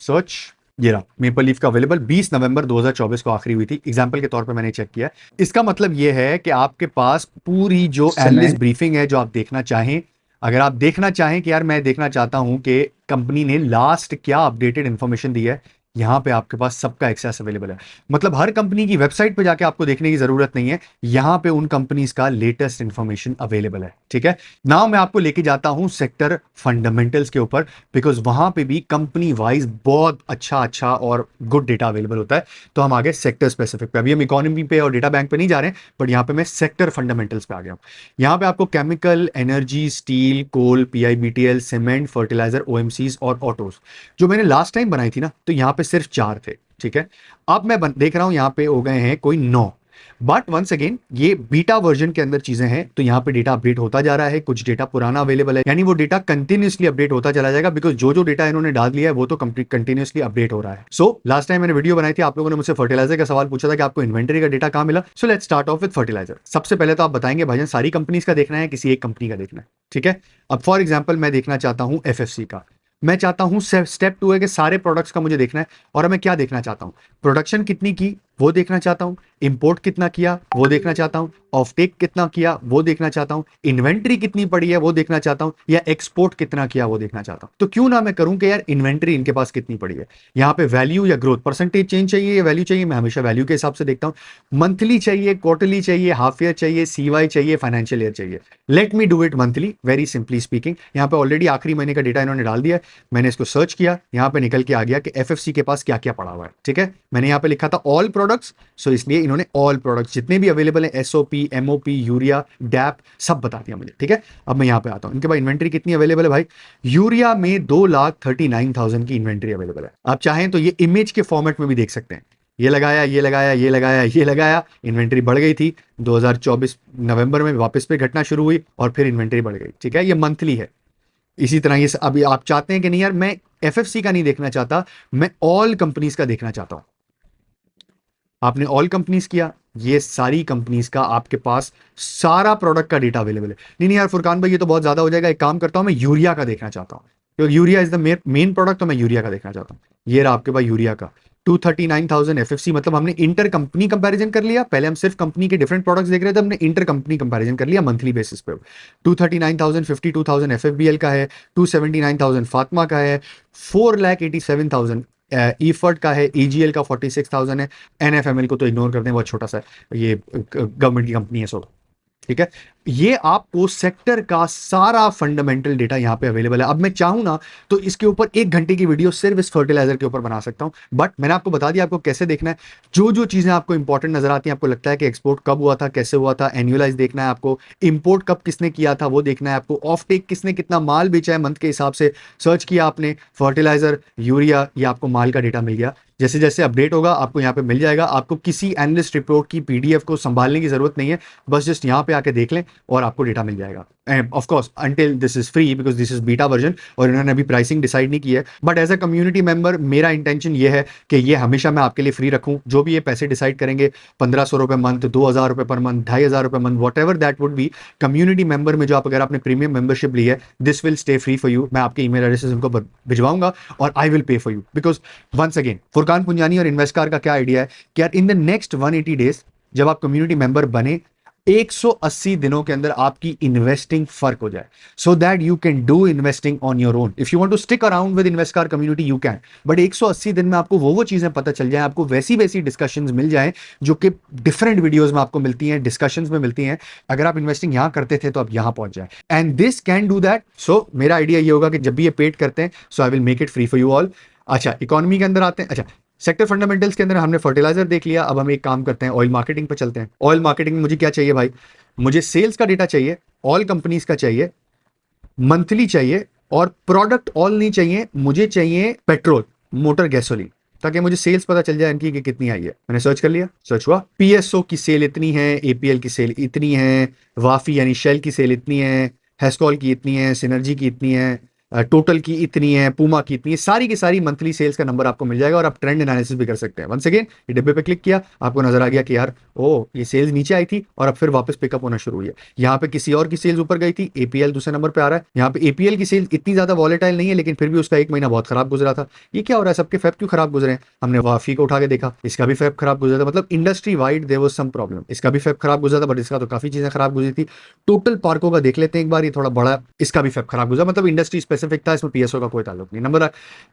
सर्च, ये रहा मेपल लीफ का अवेलेबल 20 नवंबर 2024 को आखिरी हुई थी, एग्जाम्पल के तौर पे मैंने चेक किया। इसका मतलब ये है कि आपके पास पूरी जो एनालिस्ट ब्रीफिंग है जो आप देखना चाहें, अगर आप देखना चाहें कि यार मैं देखना चाहता हूं कि कंपनी ने लास्ट क्या अपडेटेड इंफॉर्मेशन दी है, यहां पे आपके पास सबका एक्सेस अवेलेबल है। मतलब हर कंपनी की वेबसाइट पे जाके आपको देखने की जरूरत नहीं है, यहां पे उन कंपनीज का लेटेस्ट इंफॉर्मेशन अवेलेबल है। ठीक है, नाउ मैं आपको लेके जाता हूं सेक्टर फंडामेंटल्स के ऊपर, बिकॉज वहां पे भी कंपनी वाइज बहुत अच्छा और गुड डेटा अवेलेबल होता है। तो हम आगे सेक्टर स्पेसिफिक पे, अभी हम इकोनॉमी पे और डेटा बैंक पे नहीं जा रहे हैं, बट यहाँ पे मैं सेक्टर फंडामेंटल्स पे आ गया हूं। यहाँ पे आपको केमिकल, एनर्जी, स्टील, कोल, PIBTL, सीमेंट, फर्टिलाइजर, OMCs और ऑटोज, जो मैंने लास्ट टाइम बनाई थी ना, तो यहाँ पे सिर्फ 4 थे। ठीक है, अब मैं देख रहा हूं यहाँ पे हो गए हैं कोई 9। बट वंस अगेन ये बीटा वर्जन के अंदर चीजें हैं, तो यहाँ पे डेटा अपडेट होता जा रहा है, कुछ डेटा पुराना अवेलेबल है, यानी वो डेटा कंटिन्यूसली अपडेट होता चला जाएगा, बिकॉज जो जो डेटा इन्होंने डाल दिया है वो तो कंटिन्यूसली अपडेट हो रहा है। सो लास्ट टाइम मैंने वीडियो बनाई थी, आप लोगों ने मुझसे फर्टिलाइजर का सवाल पूछा था कि आपको इन्वेंटरी का डेटा कहां मिला। So let's start off with fertiliser. सबसे पहले तो आप बताएंगे भाईजान सारी कंपनीज का देखना है, किसी एक कंपनी का देखना है। ठीक है, अब फॉर एग्जाम्पल मैं देखना चाहता हूं FFC का, मैं चाहता हूं स्टेप 2 है कि सारे प्रोडक्ट्स का मुझे देखना है। और मैं क्या देखना चाहता हूं, प्रोडक्शन कितनी की वो देखना चाहता हूं, इंपोर्ट कितना किया वो देखना चाहता हूं, ऑफटेक कितना किया वो देखना चाहता हूं, इन्वेंट्री कितनी पड़ी है वो देखना चाहता हूं, या एक्सपोर्ट कितना किया वो देखना चाहता हूं। तो क्यों ना मैं करूं कि यार इन्वेंट्री इनके पास कितनी पड़ी है, यहाँ पे वैल्यू या ग्रोथ परसेंटेज चेंज चाहिए या वैल्यू चाहिए, मैं हमेशा वैल्यू के हिसाब से देखता हूं। मंथली चाहिए, क्वार्टरली चाहिए, हाफ ईयर चाहिए, CY चाहिए, फाइनेंशियल ईयर चाहिए। Let me do it monthly, very simply speaking. यहाँ पे ऑलरेडी आखिरी महीने का डेटा इन्होंने डाल दिया, मैंने इसको सर्च किया, यहाँ पे निकल के आ गया कि FFC के पास क्या क्या पड़ा हुआ है। ठीक है, मैंने यहाँ पे लिखा था ऑल प्रोडक्ट्स, सो इसलिए इन्होंने ऑल प्रोडक्ट्स जितने भी अवेलेबल है, SOP, MOP, यूरिया, डैप, सब बता दिया मुझे। ठीक है, अब मैं यहाँ पे आता हूँ, इनके पास इन्वेंट्री कितनी अवेलेबल है भाई, यूरिया में 2,39,000 की इन्वेंट्री अवेलेबल है। आप चाहें तो ये इमेज के फॉर्मेट में भी देख सकते हैं, ये लगाया, ये लगाया, ये लगाया, ये लगाया, इन्वेंट्री बढ़ गई थी 2024 नवंबर में, वापस पे घटना शुरू हुई और फिर इन्वेंट्री बढ़ गई। ठीक है, ये मंथली है। इसी तरह ये अभी आप चाहते हैं कि नहीं यार मैं FFC का नहीं देखना चाहता, मैं ऑल कंपनीज का देखना चाहता हूं, आपने ऑल कंपनीज किया, ये सारी कंपनीज का आपके पास सारा प्रोडक्ट का डेटा अवेलेबल है। नहीं यार फुरकान भाई ये तो बहुत ज्यादा हो जाएगा, एक काम करता हूं मैं यूरिया का देखना चाहता हूं। क्योंकि urea is the main product, तो मैं यूरिया का देखना चाहता हूँ। ये रहा आपके पास यूरिया का 239,000 एफएफसी, मतलब हमने इंटर कंपनी कंपैरिजन कर लिया। पहले हम सिर्फ कंपनी के डिफरेंट प्रोडक्ट्स देख रहे थे, हमने इंटर कंपनी कंपैरिजन कर लिया मंथली बेसिस पे। 239,000, 52,000 एफएफबीएल का है, 279,000 फातमा का है, 4,87,000 ईफर्ट का है, ईजीएल का 46,000 है, एनएफएमएल को तो इग्नोर करते हैं, बहुत छोटा सा है, ये गवर्नमेंट की कंपनी है। सो ठीक है, ये आपको सेक्टर का सारा फंडामेंटल डेटा यहां पे अवेलेबल है। अब मैं चाहूं ना तो इसके ऊपर 1 घंटे की वीडियो सिर्फ इस फर्टिलाइजर के ऊपर बना सकता हूं, बट मैंने आपको बता दिया आपको कैसे देखना है। जो जो चीजें आपको इंपॉर्टेंट नजर आती हैं, आपको लगता है कि एक्सपोर्ट कब हुआ था, कैसे हुआ था, एनुअलाइज देखना है आपको, इंपोर्ट कब किसने किया था वो देखना है आपको, ऑफ टेक किसने कितना माल बेचा है मंथ के हिसाब से सर्च किया आपने, फर्टिलाइजर, यूरिया, ये आपको माल का डेटा मिल गया। जैसे जैसे अपडेट होगा आपको यहाँ पे मिल जाएगा। आपको किसी एनालिस्ट रिपोर्ट की पीडीएफ को संभालने की जरूरत नहीं है, बस जस्ट यहाँ पे आके देख लें और आपको डेटा मिल जाएगा। Of course until this is free, because this is beta version और इन्होंने अभी प्राइसिंग डिसाइड नहीं की है। But as a community member मेरा इंटेंशन ये है कि ये हमेशा मैं आपके लिए फ्री रखूं। जो भी ये पैसे डिसाइड करेंगे, 1,500 रुपए मंथ, 2,000 रुपए पर मंथ, 2,500 रुपए month, whatever that would be, community member में जो आप अगर आपने प्रीमियम मेंबरशिप ली है, this will stay free for you. मैं आपके ईमेल एड्रेसेस उनको भिजवाऊंगा और I will pay for you, because once again Furqan Punjani और इन्वेस्टकार का क्या आइडिया है कि यार इन द नेक्स्ट 180 डेज जब आप कम्युनिटी मेंबर बने, 180 दिनों के अंदर आपकी इन्वेस्टिंग फर्क हो जाए, so that you can do investing on your own. If you want to stick around with Investkar community you can, but 180 दिन में आपको वो चीजें पता चल जाए, आपको वैसी वैसी डिस्कशंस मिल जाएं जो कि डिफरेंट वीडियोस में आपको मिलती हैं, डिस्कशंस में मिलती हैं। अगर आप इन्वेस्टिंग यहां करते थे तो आप यहां पहुंच जाए, and this can do that. So मेरा आइडिया ये होगा कि जब भी ये पेड करते हैं, so I will make it free for you all. अच्छा, इकोनॉमी के अंदर आते हैं। अच्छा, सेक्टर फंडामेंटल्स के अंदर हमने फर्टिलाइजर देख लिया, अब हम एक काम करते हैं, ऑयल मार्केटिंग पे चलते हैं। ऑयल मार्केटिंग में मुझे क्या चाहिए भाई? मुझे सेल्स का डेटा चाहिए, ऑल कंपनीज का चाहिए, मंथली चाहिए, और प्रोडक्ट ऑल नहीं चाहिए, मुझे चाहिए पेट्रोल, मोटर, गैसोलीन, ताकि मुझे सेल्स पता चल जाए इनकी कि कितनी आई है। मैंने सर्च कर लिया, सर्च हुआ, पीएसओ की सेल इतनी है, एपीएल की सेल इतनी है, वाफी यानी शेल की सेल इतनी है, हेस्कॉल की इतनी है, सिनर्जी की इतनी है, टोटल की इतनी है, पूमा की इतनी है, सारी की सारी मंथली सेल्स का नंबर आपको मिल जाएगा और आप ट्रेंड एनालिसिस भी कर सकते हैं। वंस अगेन ये डिब्बे पे क्लिक किया, आपको नजर आ गया कि यार ओ ये सेल्स नीचे आई थी और अब फिर वापस पिकअप होना शुरू हुई है। यहाँ पे किसी और की सेल्स ऊपर गई थी, एपीएल दूसरे नंबर पे आ रहा है। यहाँ पे एपीएल की सेल्स इतनी ज्यादा वॉलेटाइल नहीं है, लेकिन फिर भी उसका 1 महीना बहुत खराब गुजरा था। ये क्या हो रहा है, सबके फेब क्यों खराब गुजरे हैं? हमने वाफी को उठा के देखा, इसका भी फेब खराब गुजरा था, मतलब industry wide there was some problem. इसका भी फेब खराब गुजरा था, बट इसका तो काफी चीजें खराब गुजरी थी। टोटल पार्कों का देख लेते हैं एक बार, ये थोड़ा बड़ा, इसका भी फेब खराब गुजरा, मतलब इंडस्ट्री स्पेसिफिक था, इसमें पीएसओ का कोई ताल्लुक नहीं। नंबर,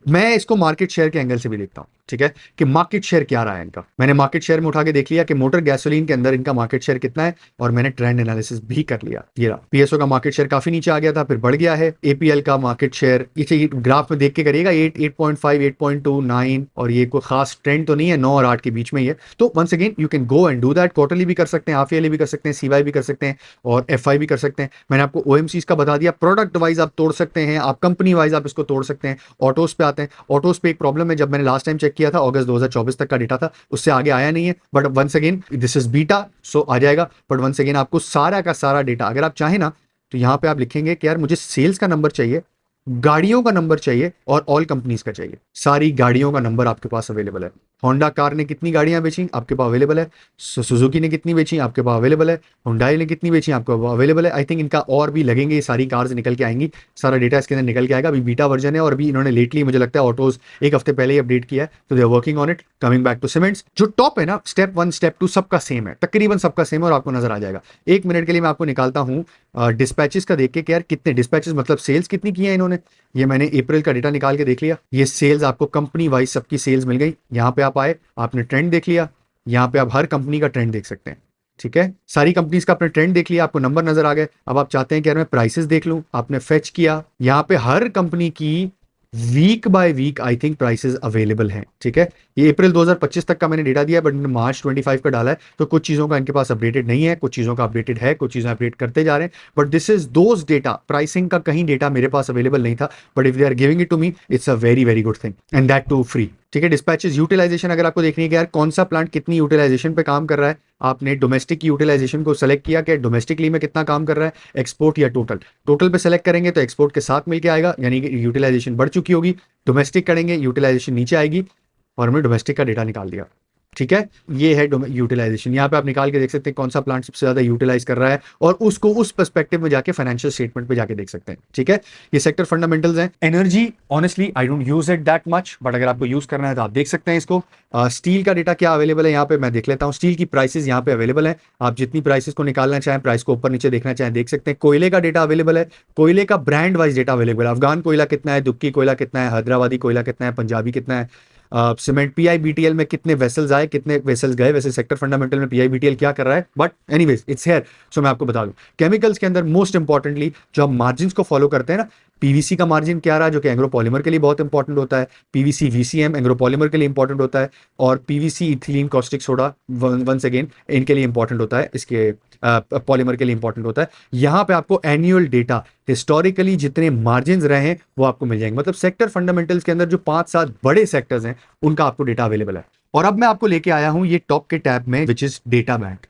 मैं इसको मार्केट शेयर के एंगल से भी देखता हूं, ठीक है, कि मार्केट शेयर क्या रहा है इनका। मैंने मार्केट शेयर में उठा के देख लिया कि मोटर गैसोलीन के अंदर इनका मार्केट शेयर कितना है, और मैंने ट्रेंड एनालिसिस भी कर लिया। ये रहा, पीएसओ का मार्केट शेयर काफी नीचे आ गया था, फिर बढ़ गया है। एपीएल का मार्केट शेयर, ये ग्राफ में देख के करिएगा, 8.5, 8.2, 9, और ये कोई खास ट्रेंड तो नहीं है, 9 और 8 के बीच में ही है। तो once again you can go and do that, quarterly भी कर सकते हैं, हाफ ईयरली भी कर सकते हैं, सीवाई भी कर सकते हैं, और एफआई भी कर सकते हैं। मैंने आपको ओएमसीज का बता दिया, प्रोडक्ट वाइज आप तोड़ सकते हैं, आप कंपनी वाइज आप इसको तोड़ सकते हैं। ऑटोस पे आते हैं, ऑटोस पे एक प्रॉब्लम है, जब मैंने लास्ट टाइम चेक किया था अगस्त 2024 तक का डेटा था, उससे आगे आया नहीं है, but once again this is beta, so आ जाएगा। बट वंस अगेन आपको सारा का सारा डेटा, अगर आप चाहें ना तो यहां पे आप लिखेंगे कि यार मुझे सेल्स का नंबर चाहिए, गाड़ियों का नंबर चाहिए, और ऑल कंपनीज का चाहिए। सारी गाड़ियों का नंबर आपके पास अवेलेबल है। होंडा कार ने कितनी गाड़ियां बेची, आपके पास अवेलेबल है। सुजुकी ने कितनी बेची, आपके पास अवेलेबल है। हुंडई ने कितनी बेची, आपके पास अवेलेबल है। आई थिंक इनका और भी लगेंगे, सारी कार्स निकल के आएंगी, सारा डेटा इसके अंदर निकल के आएगा। अभी बीटा वर्जन है, और अभी इन्होंने लेटली मुझे लगता है ऑटोज 1 हफ्ते पहले ही अपडेट किया है, तो they are working on it. Coming back to cements, जो टॉप है ना, स्टेप 1 स्टेप 2 सबका सेम है, तकरीबन सबका सेम है, और आपको नजर आ जाएगा। 1 मिनट के लिए मैं आपको निकालता हूँ डिस्पैचेस का देख के कि यार कितने डिस्पैचेस, मतलब सेल्स कितनी की है इन्होंने। ये मैंने अप्रैल का डेटा निकाल के देख लिया, ये सेल्स आपको कंपनी वाइज सबकी सेल्स मिल गई। यहाँ पे आप आए, आपने ट्रेंड देख लिया, यहाँ पे आप हर कंपनी का ट्रेंड देख सकते हैं, ठीक है। सारी कंपनीज का आपने ट्रेंड देख लिया, आपको नंबर नजर आ गए। अब आप चाहते हैं कि यार मैं प्राइसेस देख लूं, आपने फेच किया, यहाँ पे हर कंपनी की week by week I think prices available हैं, ठीक है। ये अप्रैल 2025 तक का मैंने डेटा दिया है, बट मैंने मार्च 25 का डाला है, तो कुछ चीजों का इनके पास अपडेटेड नहीं है, कुछ चीजों का अपडेटेड है, कुछ चीजें अपडेट करते जा रहे हैं। But this is those data, pricing का कहीं डेटा मेरे पास अवेलेबल नहीं था, but if they are giving it to me, it's a very very good thing, and that too free, ठीक है। डिस्पैचेस, यूटिलाइजेशन अगर आपको देखनी है कि यार कौन सा प्लांट कितनी यूटिलाइजेशन पे काम कर रहा है, आपने डोमेस्टिक यूटिलाइजेशन को सेलेक्ट किया कि डोमेस्टिकली में कितना काम कर रहा है, एक्सपोर्ट या टोटल। टोटल पे सेलेक्ट करेंगे तो एक्सपोर्ट के साथ मिलके आएगा, यानी कि यूटिलाइजेशन बढ़ चुकी होगी। डोमेस्टिक करेंगे, यूटिलाइजेशन नीचे आएगी, और हमने डोमेस्टिक का डेटा निकाल दिया। ठीक है, ये है यूटिलाइजेशन। यहाँ पे आप निकाल के देख सकते हैं कौन सा प्लांट सबसे ज्यादा यूटिलाइज कर रहा है और उसको उस पर्सपेक्टिव में जाके फाइनेंशियल स्टेटमेंट पे जाके देख सकते हैं। ठीक है, ये सेक्टर फंडामेंटल्स हैं। Energy honestly I don't use it that much, but अगर आपको यूज करना है तो आप देख सकते हैं इसको। स्टील का डेटा क्या अवेलेबल है यहाँ पे मैं देख लेता हूँ। स्टील की प्राइसेस यहाँ पे अवेलेबल है, आप जितनी प्राइसेस को निकालना चाहें, प्राइस को ऊपर नीचे देखना चाहें देख सकते हैं। कोयले का डेटा अवेलेबल है, कोयले का ब्रांड वाइज डेटा अवेलेबल है। अफगान कोयला कितना है, दुबकी कोयला कितना है, हैदराबादी कोयला कितना है, पंजाबी कितना है, सीमेंट पीआईबीटीएल में कितने वेसल्स आए, कितने वेसल्स गए। वैसे सेक्टर फंडामेंटल में पीआईबीटीएल क्या कर रहा है, बट एनीवेज इट्स हियर, सो मैं आपको बता दूं। केमिकल्स के अंदर मोस्ट इंपॉर्टेंटली जो हम मार्जिन को फॉलो करते हैं ना, पीवीसी का मार्जिन क्या रहा, जो कि एग्रोपॉलीमर के लिए बहुत इंपॉर्टेंट होता है। पीवीसी वीसीएम एग्रोपॉलीमर के लिए इंपॉर्टेंट होता है, और PVC ethylene caustic soda once again इनके लिए इंपॉर्टेंट होता है, इसके पॉलीमर के लिए इंपॉर्टेंट होता है। यहां पे आपको एनुअल डेटा हिस्टोरिकली जितने मार्जिन रहे हैं वो आपको मिल जाएंगे। मतलब सेक्टर फंडामेंटल्स के अंदर जो 5-7 बड़े सेक्टर्स हैं उनका आपको डेटा अवेलेबल है। और अब मैं आपको लेके आया हूं ये टॉप के टैब में, विच इज डेटा बैंक।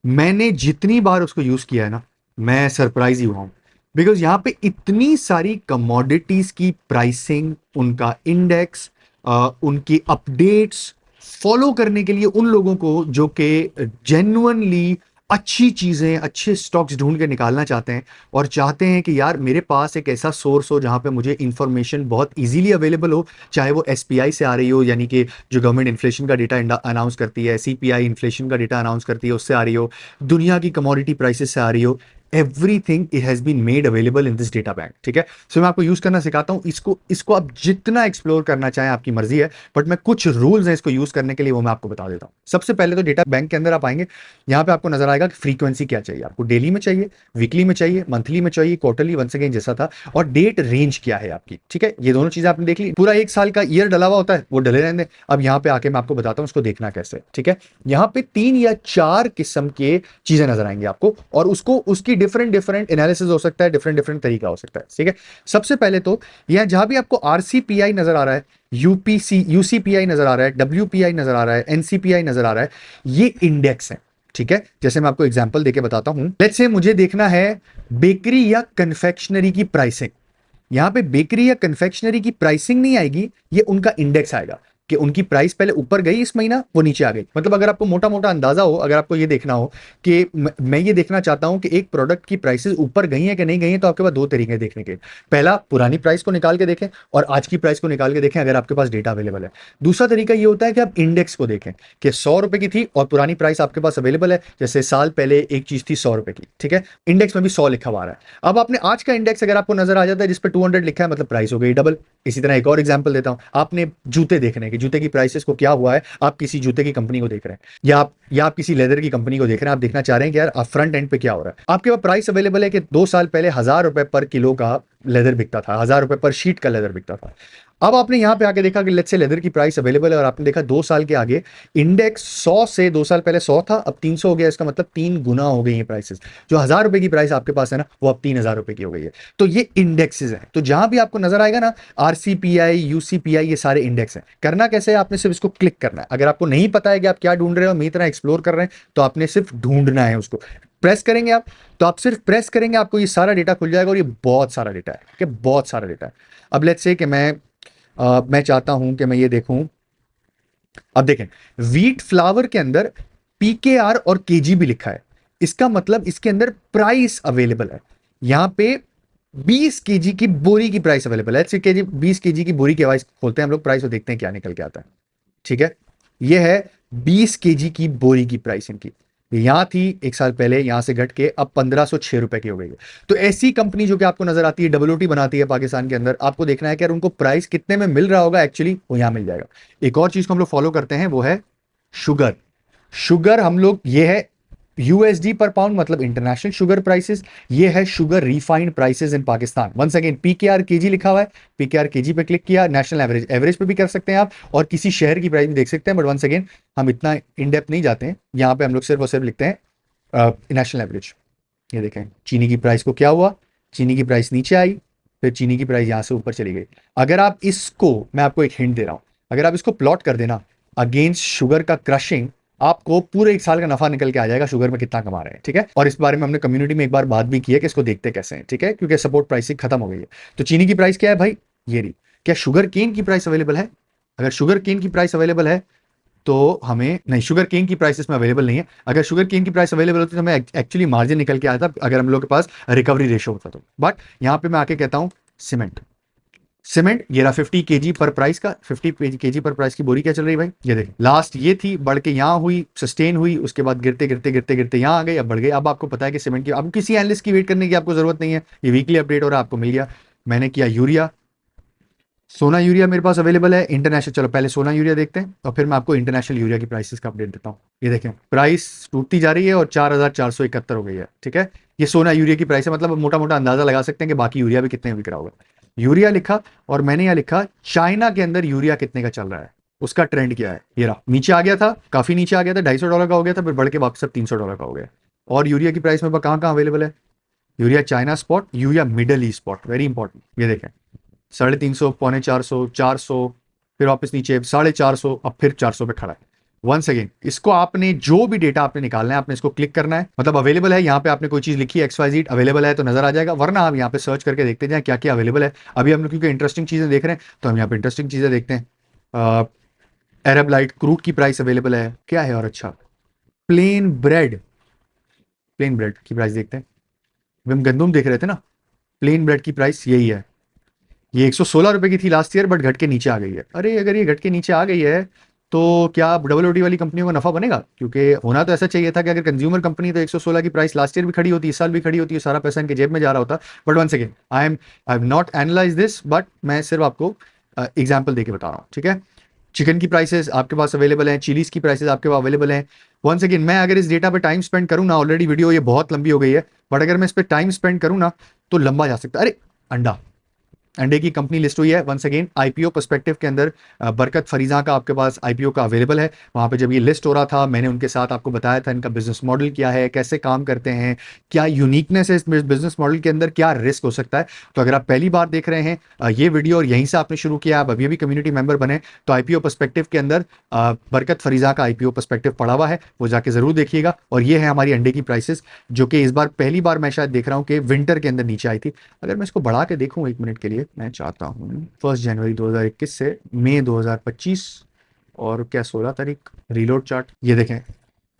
मैंने जितनी बार उसको यूज किया है ना, मैं सरप्राइज ही हुआ हूं, बिकॉज यहां पे इतनी सारी कमोडिटीज की प्राइसिंग, उनका इंडेक्स, उनकी अपडेट्स फॉलो करने के लिए उन लोगों को जो कि जेन्युइनली अच्छी चीजें, अच्छे स्टॉक्स ढूंढ के निकालना चाहते हैं और चाहते हैं कि यार मेरे पास एक ऐसा सोर्स हो जहां पे मुझे इंफॉर्मेशन बहुत इजीली अवेलेबल हो, चाहे वो एसपीआई से आ रही हो, यानी कि जो गवर्नमेंट इन्फ्लेशन का डेटा अनाउंस करती है, सीपीआई इन्फ्लेशन का डेटा अनाउंस करती है उससे आ रही हो, दुनिया की कमोडिटी प्राइसेस से आ रही हो। Everything it has been made available in this data bank. ठीक है, सो मैं आपको यूज करना सिखाता हूं। इसको आप जितना एक्सप्लोर करना चाहें आपकी मर्जी है, बट मैं कुछ रूल्स हैं इसको यूज करने के लिए, वो मैं आपको बता देता हूं। सबसे पहले तो डेटा बैंक के अंदर आप आएंगे, यहां पे आपको नजर आएगा कि फ्रीक्वेंसी क्या चाहिए आपको, डेली में चाहिए, वीकली में चाहिए, मंथली में चाहिए, क्वार्टरली, वंस अगेन जैसा था, और डेट रेंज क्या है आपकी। ठीक है, ये दोनों चीजें आपने देख ली। पूरा 1 साल का ईयर डला हुआ होता है, वो डले रहने। अब यहां पे आके मैं आपको बताता हूं उसको देखना कैसे। ठीक है, यहां पे 3 या 4 किस्म के चीजें नजर आएंगी आपको, और उसको उसकी डिफरेंट डिफरेंट एनालिसिस हो सकता है, डिफरेंट डिफरेंट तरीका हो सकता है। ठीक है, सबसे पहले तो यहां जहां भी आपको आरसीपीआई नजर आ रहा है, यूसीपीआई नजर आ रहा है, डब्ल्यूपीआई नजर आ रहा है, एनसीपीआई नजर आ रहा है, ये इंडेक्स है। ठीक है, जैसे मैं आपको एग्जांपल देके बताता हूं। लेट्स से मुझे देखना है बेकरी या कन्फेक्शनरी की प्राइसिंग। यहां पे बेकरी या कन्फेक्शनरी की प्राइसिंग नहीं आएगी, ये उनका इंडेक्स आएगा कि उनकी प्राइस पहले ऊपर गई इस महीना, वो नीचे आ गई। मतलब अगर आपको मोटा मोटा अंदाजा हो, अगर आपको ये देखना हो कि मैं ये देखना चाहता हूं कि एक प्रोडक्ट की प्राइसेस ऊपर गई हैं कि नहीं गई हैं, तो आपके पास 2 तरीके देखने के। पहला, पुरानी प्राइस को निकाल के देखें, और आज की प्राइस को निकाल के देखें अगर आपके पास डेटा अवेलेबल है। दूसरा तरीका ये होता है कि आप इंडेक्स को देखें कि 100 रुपए की थी और पुरानी प्राइस आपके पास अवेलेबल है, जैसे साल पहले एक चीज थी 100 रुपए की। ठीक है, इंडेक्स में भी 100 लिखा हुआ है। अब आपने आज का इंडेक्स अगर आपको नजर आ जाता है जिस पर 200 लिखा है, मतलब प्राइस हो गई डबल। इसी तरह एक और एग्जांपल देता हूं, आपने जूते देखने की, जूते की प्राइसेस को क्या हुआ है, आप किसी जूते की कंपनी को देख रहे हैं, या आप किसी लेदर की कंपनी को देख रहे हैं, आप देखना चाह रहे हैं कि यार फ्रंट एंड पे क्या हो रहा है। आपके पास प्राइस अवेलेबल है कि 2 साल पहले 1000 रुपए पर किलो का लेदर बिकता था, 1000 रुपए पर शीट का लेदर बिकता था। अब आपने यहां पे आके देखा कि लेट्स से लेदर की प्राइस अवेलेबल है, और आपने देखा 2 साल के आगे इंडेक्स 100 से, 2 साल पहले 100 था, अब 300 हो गया। इसका मतलब 3 गुना हो गई है प्राइसेस। जो 1000 रुपए की प्राइस आपके पास है ना, वो अब 3000 रुपए की हो गई है। तो ये इंडेक्सेस हैं। तो जहां भी आपको नजर आएगा ना आरसीपीआई, यूसीपीआई, ये सारे इंडेक्स हैं। करना कैसे है, आपने सिर्फ इसको क्लिक करना है। अगर आपको नहीं पता है कि आप क्या ढूंढ रहे हो, मेरी तरह एक्सप्लोर कर रहे हैं, तो आपने सिर्फ ढूंढना है उसको। प्रेस करेंगे आप, तो आप सिर्फ प्रेस करेंगे, आपको ये सारा डेटा खुल जाएगा, और ये बहुत सारा डेटा है, कि बहुत सारा डेटा है। अब लेट्स से कि मैं चाहता हूं कि मैं ये देखूं। अब देखें, व्हीट फ्लावर के अंदर पीकेआर और केजी भी लिखा है, इसका मतलब इसके अंदर प्राइस अवेलेबल है। यहां पे 20 केजी की बोरी की प्राइस अवेलेबल है। केजी 20 केजी की बोरी की आवाज खोलते हैं हम लोग, प्राइस और देखते हैं क्या निकल के आता है। ठीक है, ये है 20 केजी की बोरी की प्राइस इनकी। यहां थी 1 साल पहले, यहां से घट के अब 1506 रुपए की हो गई है। तो ऐसी कंपनी जो कि आपको नजर आती है, डब्ल्यूटी बनाती है पाकिस्तान के अंदर, आपको देखना है कि यार उनको प्राइस कितने में मिल रहा होगा, एक्चुअली वो यहां मिल जाएगा। एक और चीज को हम लोग फॉलो करते हैं, वो है शुगर। शुगर हम लोग, ये है यूएसडी पर पाउंड, मतलब इंटरनेशनल शुगर प्राइसेस। ये है sugar refined prices in Pakistan. Once again PKR KG लिखा हुआ है, पीकेआर केजी पे क्लिक किया, नेशनल एवरेज, एवरेज पे भी कर सकते हैं आप, और किसी शहर की प्राइस भी देख सकते हैं। बट वंस अगेन हम इतना इन डेप्थ नहीं जाते हैं, यहां पे हम लोग सिर्फ और सिर्फ लिखते हैं नेशनल एवरेज। ये देखें चीनी की प्राइस को क्या हुआ, चीनी की प्राइस नीचे आई, फिर चीनी की प्राइस यहां से ऊपर चली गई। अगर आप इसको, मैं आपको एक हिंट दे रहा हूं, अगर आप इसको प्लॉट कर देना अगेंस्ट शुगर का क्रशिंग, आपको पूरे 1 साल का नफा निकल के आ जाएगा शुगर में कितना कमा रहे हैं। ठीक है, और इस बारे में हमने कम्युनिटी में एक बार बात भी की है कि इसको देखते कैसे हैं। ठीक है, क्योंकि सपोर्ट प्राइसिंग खत्म हो गई है। तो चीनी की प्राइस क्या है भाई, ये रही। क्या शुगर केन की प्राइस अवेलेबल है? अगर शुगर केन की प्राइस अवेलेबल है तो हमें नहीं, शुगर केन की प्राइसेस में अवेलेबल नहीं है। अगर शुगर केन की प्राइस अवेलेबल होती तो हमें एक्चुअली मार्जिन निकल के आता अगर हम लोग के पास रिकवरी रेशो होता तो। बट यहाँ पे मैं आके कहता हूँ सीमेंट, सीमेंट ये रहा 50 केजी पर प्राइस का, 50 केजी पर प्राइस की बोरी क्या चल रही है भाई, ये देखिए लास्ट ये थी, बढ़ के यहाँ हुई, सस्टेन हुई, उसके बाद गिरते गिरते गिरते गिरते यहाँ आ गई, अब बढ़ गई। अब आपको पता है कि सीमेंट की, अब किसी एनालिस्ट की वेट करने की आपको जरूरत नहीं है, ये वीकली अपडेट हो रहा है, आपको मिल गया। मैंने किया यूरिया, सोना यूरिया मेरे पास अवेलेबल है, इंटरनेशनल, चलो पहले सोना यूरिया देखते हैं और फिर मैं आपको इंटरनेशनल यूरिया की प्राइसेस का अपडेट देता हूँ। ये देखें प्राइस टूटती जा रही है और 4,471 हो गई है, ठीक है। ये सोना यूरिया की प्राइस है, मतलब मोटा मोटा अंदाजा लगा सकते हैं कि बाकी यूरिया भी कितने में बिक रहा होगा। यूरिया लिखा और मैंने यहाँ लिखा चाइना के अंदर यूरिया कितने का चल रहा है, उसका ट्रेंड क्या है। ये रहा, नीचे आ गया था, काफी नीचे आ गया था, $250 का हो गया था, फिर बढ़ के वापस अब $300 का हो गया। और यूरिया की प्राइस में कहाँ कहाँ अवेलेबल है, urea China spot, urea middle east spot, very important. ये देखें 350, 450, 400, फिर वापस नीचे 450, अब फिर 400 पे खड़ा है। वंस अगेन इसको आपने जो भी डेटा आपने निकालना है, आपने इसको क्लिक करना है, मतलब अवेलेबल है यहाँ पे, आपने कोई चीज लिखी है XYZ अवेलेबल है तो नजर आ जाएगा, वरना आप यहाँ पे सर्च करके देखते जाए क्या क्या अवेलेबल है। अभी हम लोग क्योंकि इंटरेस्टिंग चीजें देख रहे हैं तो हम यहाँ पे इंटरेस्टिंग चीजें देखते हैं। अरब लाइट क्रूड की प्राइस अवेलेबल है, क्या है और अच्छा, प्लेन ब्रेड, प्लेन ब्रेड की प्राइस देखते हैं। अभी हम गंदुम देख रहे थे ना, प्लेन ब्रेड की प्राइस यही है, ये 116 रुपए की थी लास्ट ईयर, बट घट के नीचे आ गई है। अरे अगर ये घट के नीचे आ गई है तो क्या WOD वाली कंपनियों को नफा बनेगा, क्योंकि होना तो ऐसा चाहिए था कि अगर कंज्यूमर कंपनी, तो 116 की प्राइस लास्ट ईयर भी खड़ी होती, इस साल भी खड़ी होती है, सारा पैसा इनके जेब में जा रहा होता। But one second, I have not analyse this, but मैं सिर्फ आपको एग्जाम्पल देके बता रहा हूँ, ठीक है। चिकन की प्राइसेस आपके पास अवेलेबल हैं, चिलीज की प्राइसेस आपके पास अवेलेबल हैं। वन सेकेंड, मैं अगर इस डेटा पे टाइम स्पेंड करूँ ना, ऑलरेडी वीडियो ये बहुत लंबी हो गई है, बट अगर मैं इस पर टाइम स्पेंड करूँ ना तो लंबा जा सकता है। अरे अंडा, अंडे की कंपनी लिस्ट हुई है, वंस अगेन आईपीओ पर्सपेक्टिव के अंदर बरकत फरीजा का आपके पास आईपीओ का अवेलेबल है। वहां पे जब ये लिस्ट हो रहा था, मैंने उनके साथ आपको बताया था इनका बिजनेस मॉडल क्या है, कैसे काम करते हैं, क्या यूनिकनेस है इस बिजनेस मॉडल के अंदर, क्या रिस्क हो सकता है। तो अगर आप पहली बार देख रहे हैं ये वीडियो और यहीं से आपने शुरू किया, आप अभी अभी कम्युनिटी मेंबर बने, तो आईपीओ पर्सपेक्टिव के अंदर बरकत फरीजा का आईपीओ पर्सपेक्टिव पड़ा हुआ है, वो जाके जरूर देखिएगा। और ये है हमारी अंडे की प्राइसेस, जो कि इस बार पहली बार मैं शायद देख रहा हूँ कि विंटर के अंदर नीचे आई थी। अगर मैं इसको बढ़ा के देखूँ 1 मिनट के लिए, मैं चाहता हूँ 1 जनवरी 2021 से मई 2025 और क्या 16 तारीख, रीलोड चार्ट, ये देखें,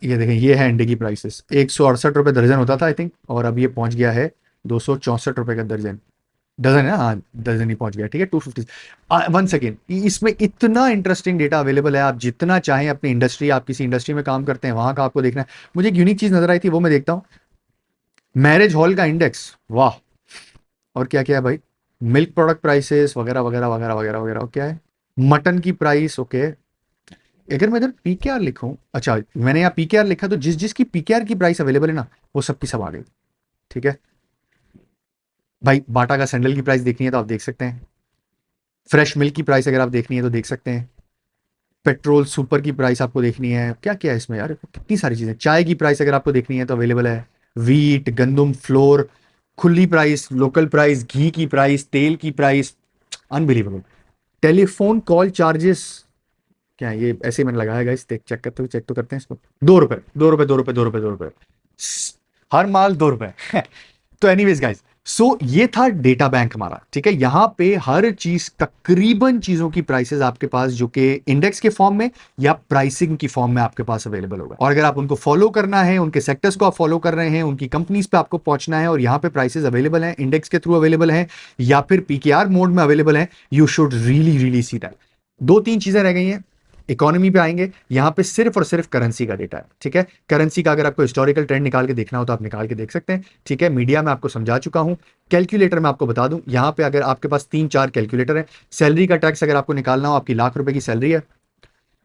ये देखें, ये है अंडे की प्राइसेस। 168 रुपये दर्जन होता था आई थिंक, और अब ये पहुंच गया है 264 रुपये का दर्जन, डजन है, हाँ डजन ही पहुंच गया, ठीक है 250। वन सेकेंड, इसमें इतना इंटरेस्टिंग डेटा अवेलेबल है, आप जितना चाहें अपनी इंडस्ट्री, आप किसी इंडस्ट्री में काम करते हैं वहां का आपको देखना है। मुझे एक यूनिक चीज नजर आई थी, वो मैं देखता हूँ, मैरिज हॉल का इंडेक्स, वाह। और क्या क्या है भाई, मिल्क प्रोडक्ट प्राइसेस वगैरह वगैरह वगैरह वगैरह वगैरह, क्या है, मटन की प्राइस, ओके। अगर मैं इधर पीकेआर लिखूं, अच्छा मैंने यहाँ पीकेआर लिखा तो जिस जिसकी पीकेआर की प्राइस अवेलेबल है ना, वो सबकी सब आ गई, ठीक है भाई। बाटा का सैंडल की प्राइस देखनी है तो आप देख सकते हैं, फ्रेश मिल्क की प्राइस अगर आप देखनी है तो देख सकते हैं, पेट्रोल सुपर की प्राइस आपको देखनी है, क्या क्या है इसमें यार, कितनी सारी चीजें। चाय की प्राइस अगर आपको देखनी है तो अवेलेबल है, वीट, गंदुम, फ्लोर, खुली प्राइस, लोकल प्राइस, घी की प्राइस, तेल की price, unbelievable. Telephone call charges, क्या है ये, ऐसे ही मैंने लगाया गाइस, चेक तो करते हैं इसको। 2 रुपए, 2 रुपए, 2 रुपए, 2 रुपए, 2 रुपए, हर माल 2 रुपए। तो एनीवेज गाइस, सो ये था डेटा बैंक हमारा, ठीक है। यहां पे हर चीज, तकरीबन चीजों की प्राइसेस आपके पास जो कि इंडेक्स के फॉर्म में या प्राइसिंग की फॉर्म में आपके पास अवेलेबल होगा। और अगर आप उनको फॉलो करना है, उनके सेक्टर्स को आप फॉलो कर रहे हैं, उनकी कंपनीज पे आपको पहुंचना है और यहां पे प्राइसेस अवेलेबल हैं, इंडेक्स के थ्रू अवेलेबल है या फिर पीकेआर मोड में अवेलेबल है, you should really really see that. 2-3 चीजें रह गई हैं, इकोनॉमी पे आएंगे, यहां पे सिर्फ और सिर्फ करेंसी का डेटा है, ठीक है। करेंसी का अगर आपको हिस्टोरिकल ट्रेंड निकाल के देखना हो तो आप निकाल के देख सकते हैं, ठीक है। मीडिया में आपको समझा चुका हूं। कैलकुलेटर में आपको बता दूं, यहां पे अगर आपके पास 3-4 कैलकुलेटर है। सैलरी का टैक्स अगर आपको निकालना हो, आपकी ₹1,00,000 की सैलरी है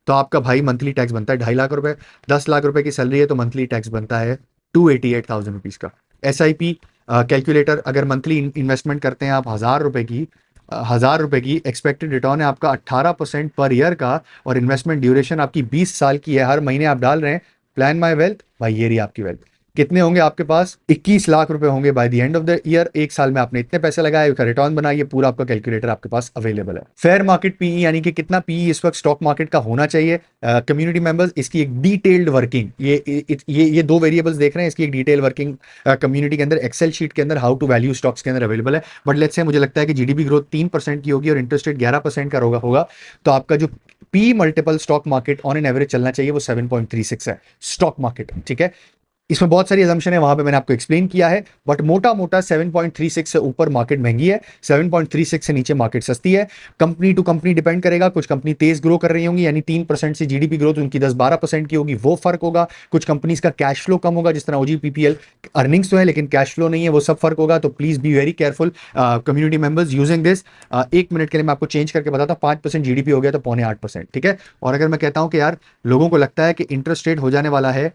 तो आपका भाई मंथली टैक्स बनता है ₹2.5 लाख। 10 लाख रुपए की सैलरी है तो मंथली टैक्स बनता है 288,000 रुपीज का। SIP कैलकुलेटर, अगर मंथली इन्वेस्टमेंट करते हैं आप ₹1,000 की, ₹1,000 की एक्सपेक्टेड रिटर्न है आपका 18% पर ईयर का, और इन्वेस्टमेंट ड्यूरेशन आपकी 20 साल की है, हर महीने आप डाल रहे हैं, प्लान माई वेल्थ, भाई ये रही आपकी वेल्थ। कितने होंगे आपके पास? 21 लाख रुपए होंगे by the end of the year. एक साल में आपने इतने पैसे लगाए, उसका रिटर्न बनाइए, पूरा आपका कैलकुलेटर आपके पास अवेलेबल है। फेयर मार्केट पीई यानी कि कितना पीई इस वक्त स्टॉक मार्केट का होना चाहिए कम्युनिटी मेंबर्स, इसकी एक डिटेल्ड वर्किंग, ये दो वेरिएबल्स देख रहे हैं, इसकी एक डिटेल वर्किंग कम्युनिटी के अंदर एक्सेल शीट के अंदर हाउ टू वैल्यू स्टॉक्स के अंदर अवेलेबल है। बट लेट्स से मुझे लगता है कि जीडीपी ग्रोथ 3% की होगी और इंटरेस्ट रेट 11% का होगा, तो आपका जो P multiple stock market on an average चलना चाहिए वो 7.36 है स्टॉक मार्केट, ठीक है। इसमें बहुत सारी असम्पशन है, वहां पे मैंने आपको एक्सप्लेन किया है, बट मोटा मोटा 7.36 से ऊपर मार्केट महंगी है, 7.36 से नीचे मार्केट सस्ती है। कंपनी टू कंपनी डिपेंड करेगा, कुछ कंपनी तेज ग्रो कर रही होंगी यानी 3% से जीडीपी ग्रोथ उनकी 10-12% की होगी, वो फर्क होगा। कुछ कंपनीज का कैश फ्लो कम होगा, जिस तरह ओजी पीपीएल, अर्निंग्स तो है लेकिन कैश फ्लो नहीं है, वो सब फर्क होगा। तो please be very careful community members using this. 1 minute के लिए मैं आपको चेंज करके बताता हूं, 5% जीडीपी हो गया तो 7.25%, ठीक है। और अगर मैं कहता हूं कि यार लोगों को लगता है कि इंटरेस्ट रेट हो जाने वाला है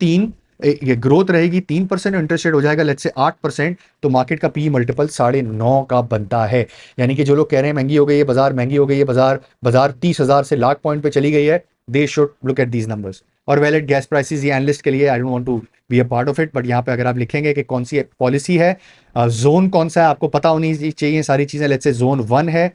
3, ये ग्रोथ रहेगी 3% और इंटरेस्ट रेट हो जाएगा लेट्स से 8%, तो मार्केट का पी मल्टीपल 9.5 का बनता है। यानी कि जो लोग कह रहे हैं महंगी हो गई है बाजार, महंगी हो गई है बाजार, बाजार 30,000 से लाख पॉइंट पे चली गई है, they should look at these numbers. और वैलिड गैस प्राइसेस ये एनालिस्ट के लिए, I don't want to be a part of it, but यहाँ पे अगर आप लिखेंगे कि कौन सी पॉलिसी है, जोन कौन सा है आपको पता होनी चाहिए सारी चीजें। लेट्स से जोन 1 है,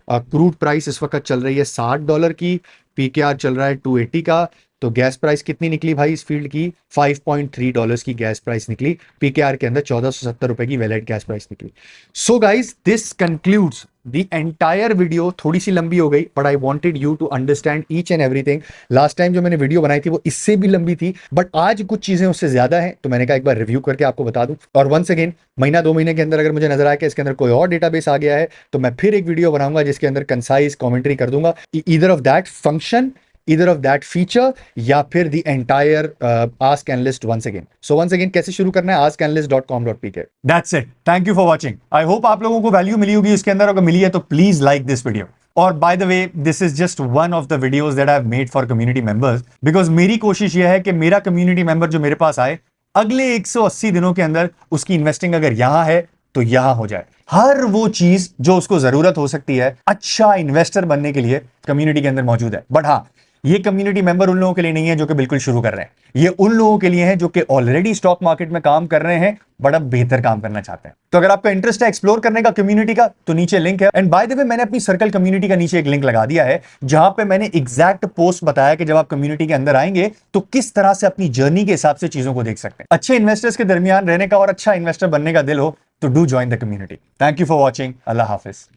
क्रूड प्राइस इस वक्त चल रही है $60 की, पीकेआर चल रहा है 280 का, तो गैस प्राइस कितनी निकली भाई इस फील्ड की? $5.3 की गैस प्राइस निकली, पीकेआर के अंदर 1470 रुपए की वैलिड गैस प्राइस निकली। So guys this concludes the entire video. थोड़ी सी लंबी हो गई but I wanted you to understand each and everything. Last time जो मैंने वीडियो बनाई थी वो इससे भी लंबी थी, बट आज कुछ चीजें उससे ज्यादा हैं, तो मैंने कहा एक बार रिव्यू करके आपको बता दूं। और वंस अगेन महीना 2 महीने के अंदर अगर मुझे नजर आया कि इसके अंदर कोई और डेटाबेस आ गया है, तो मैं फिर एक वीडियो बनाऊंगा जिसके अंदर कंसाइज कमेंट्री कर दूंगा, either of that function, either of that feature, या फिर the entire ask analyst once again. So once again कैसे शुरू करना है? askanalyst.com.pk. That's it. Thank you for watching. I hope आप लोगों को वैल्यू मिली होगी इसके अंदर, अगर मिली है तो प्लीज लाइक दिस वीडियो। और by the way this is just one of the videos that I have made for community members, because मेरी कोशिश यह है कि मेरा कम्युनिटी मेंबर जो मेरे पास आए, अगले 180 दिनों के अंदर उसकी इन्वेस्टिंग अगर यहां है तो यहां हो जाए। हर वो चीज जो उसको जरूरत हो सकती है अच्छा इन्वेस्टर बनने के लिए कम्युनिटी के अंदर मौजूद है। बट हाँ, ये कम्युनिटी मेंबर उन लोगों के लिए नहीं है जो कि बिल्कुल शुरू कर रहे हैं, ये उन लोगों के लिए है जो कि ऑलरेडी स्टॉक मार्केट में काम कर रहे हैं बड़ा बेहतर काम करना चाहते हैं। तो अगर आपका इंटरेस्ट है एक्सप्लोर करने का कम्युनिटी का, तो नीचे लिंक है। एंड बाय द वे मैंने अपनी सर्कल कम्युनिटी का नीचे एक लिंक लगा दिया है, जहां पे मैंने एग्जैक्ट पोस्ट बताया कि जब आप कम्युनिटी के अंदर आएंगे तो किस तरह से अपनी जर्नी के हिसाब से चीजों को देख सकते हैं। अच्छे इन्वेस्टर्स के दरमियान रहने का और अच्छा इन्वेस्टर बनने का दिल हो तो do join the community. Thank you for watching. Allah Hafiz.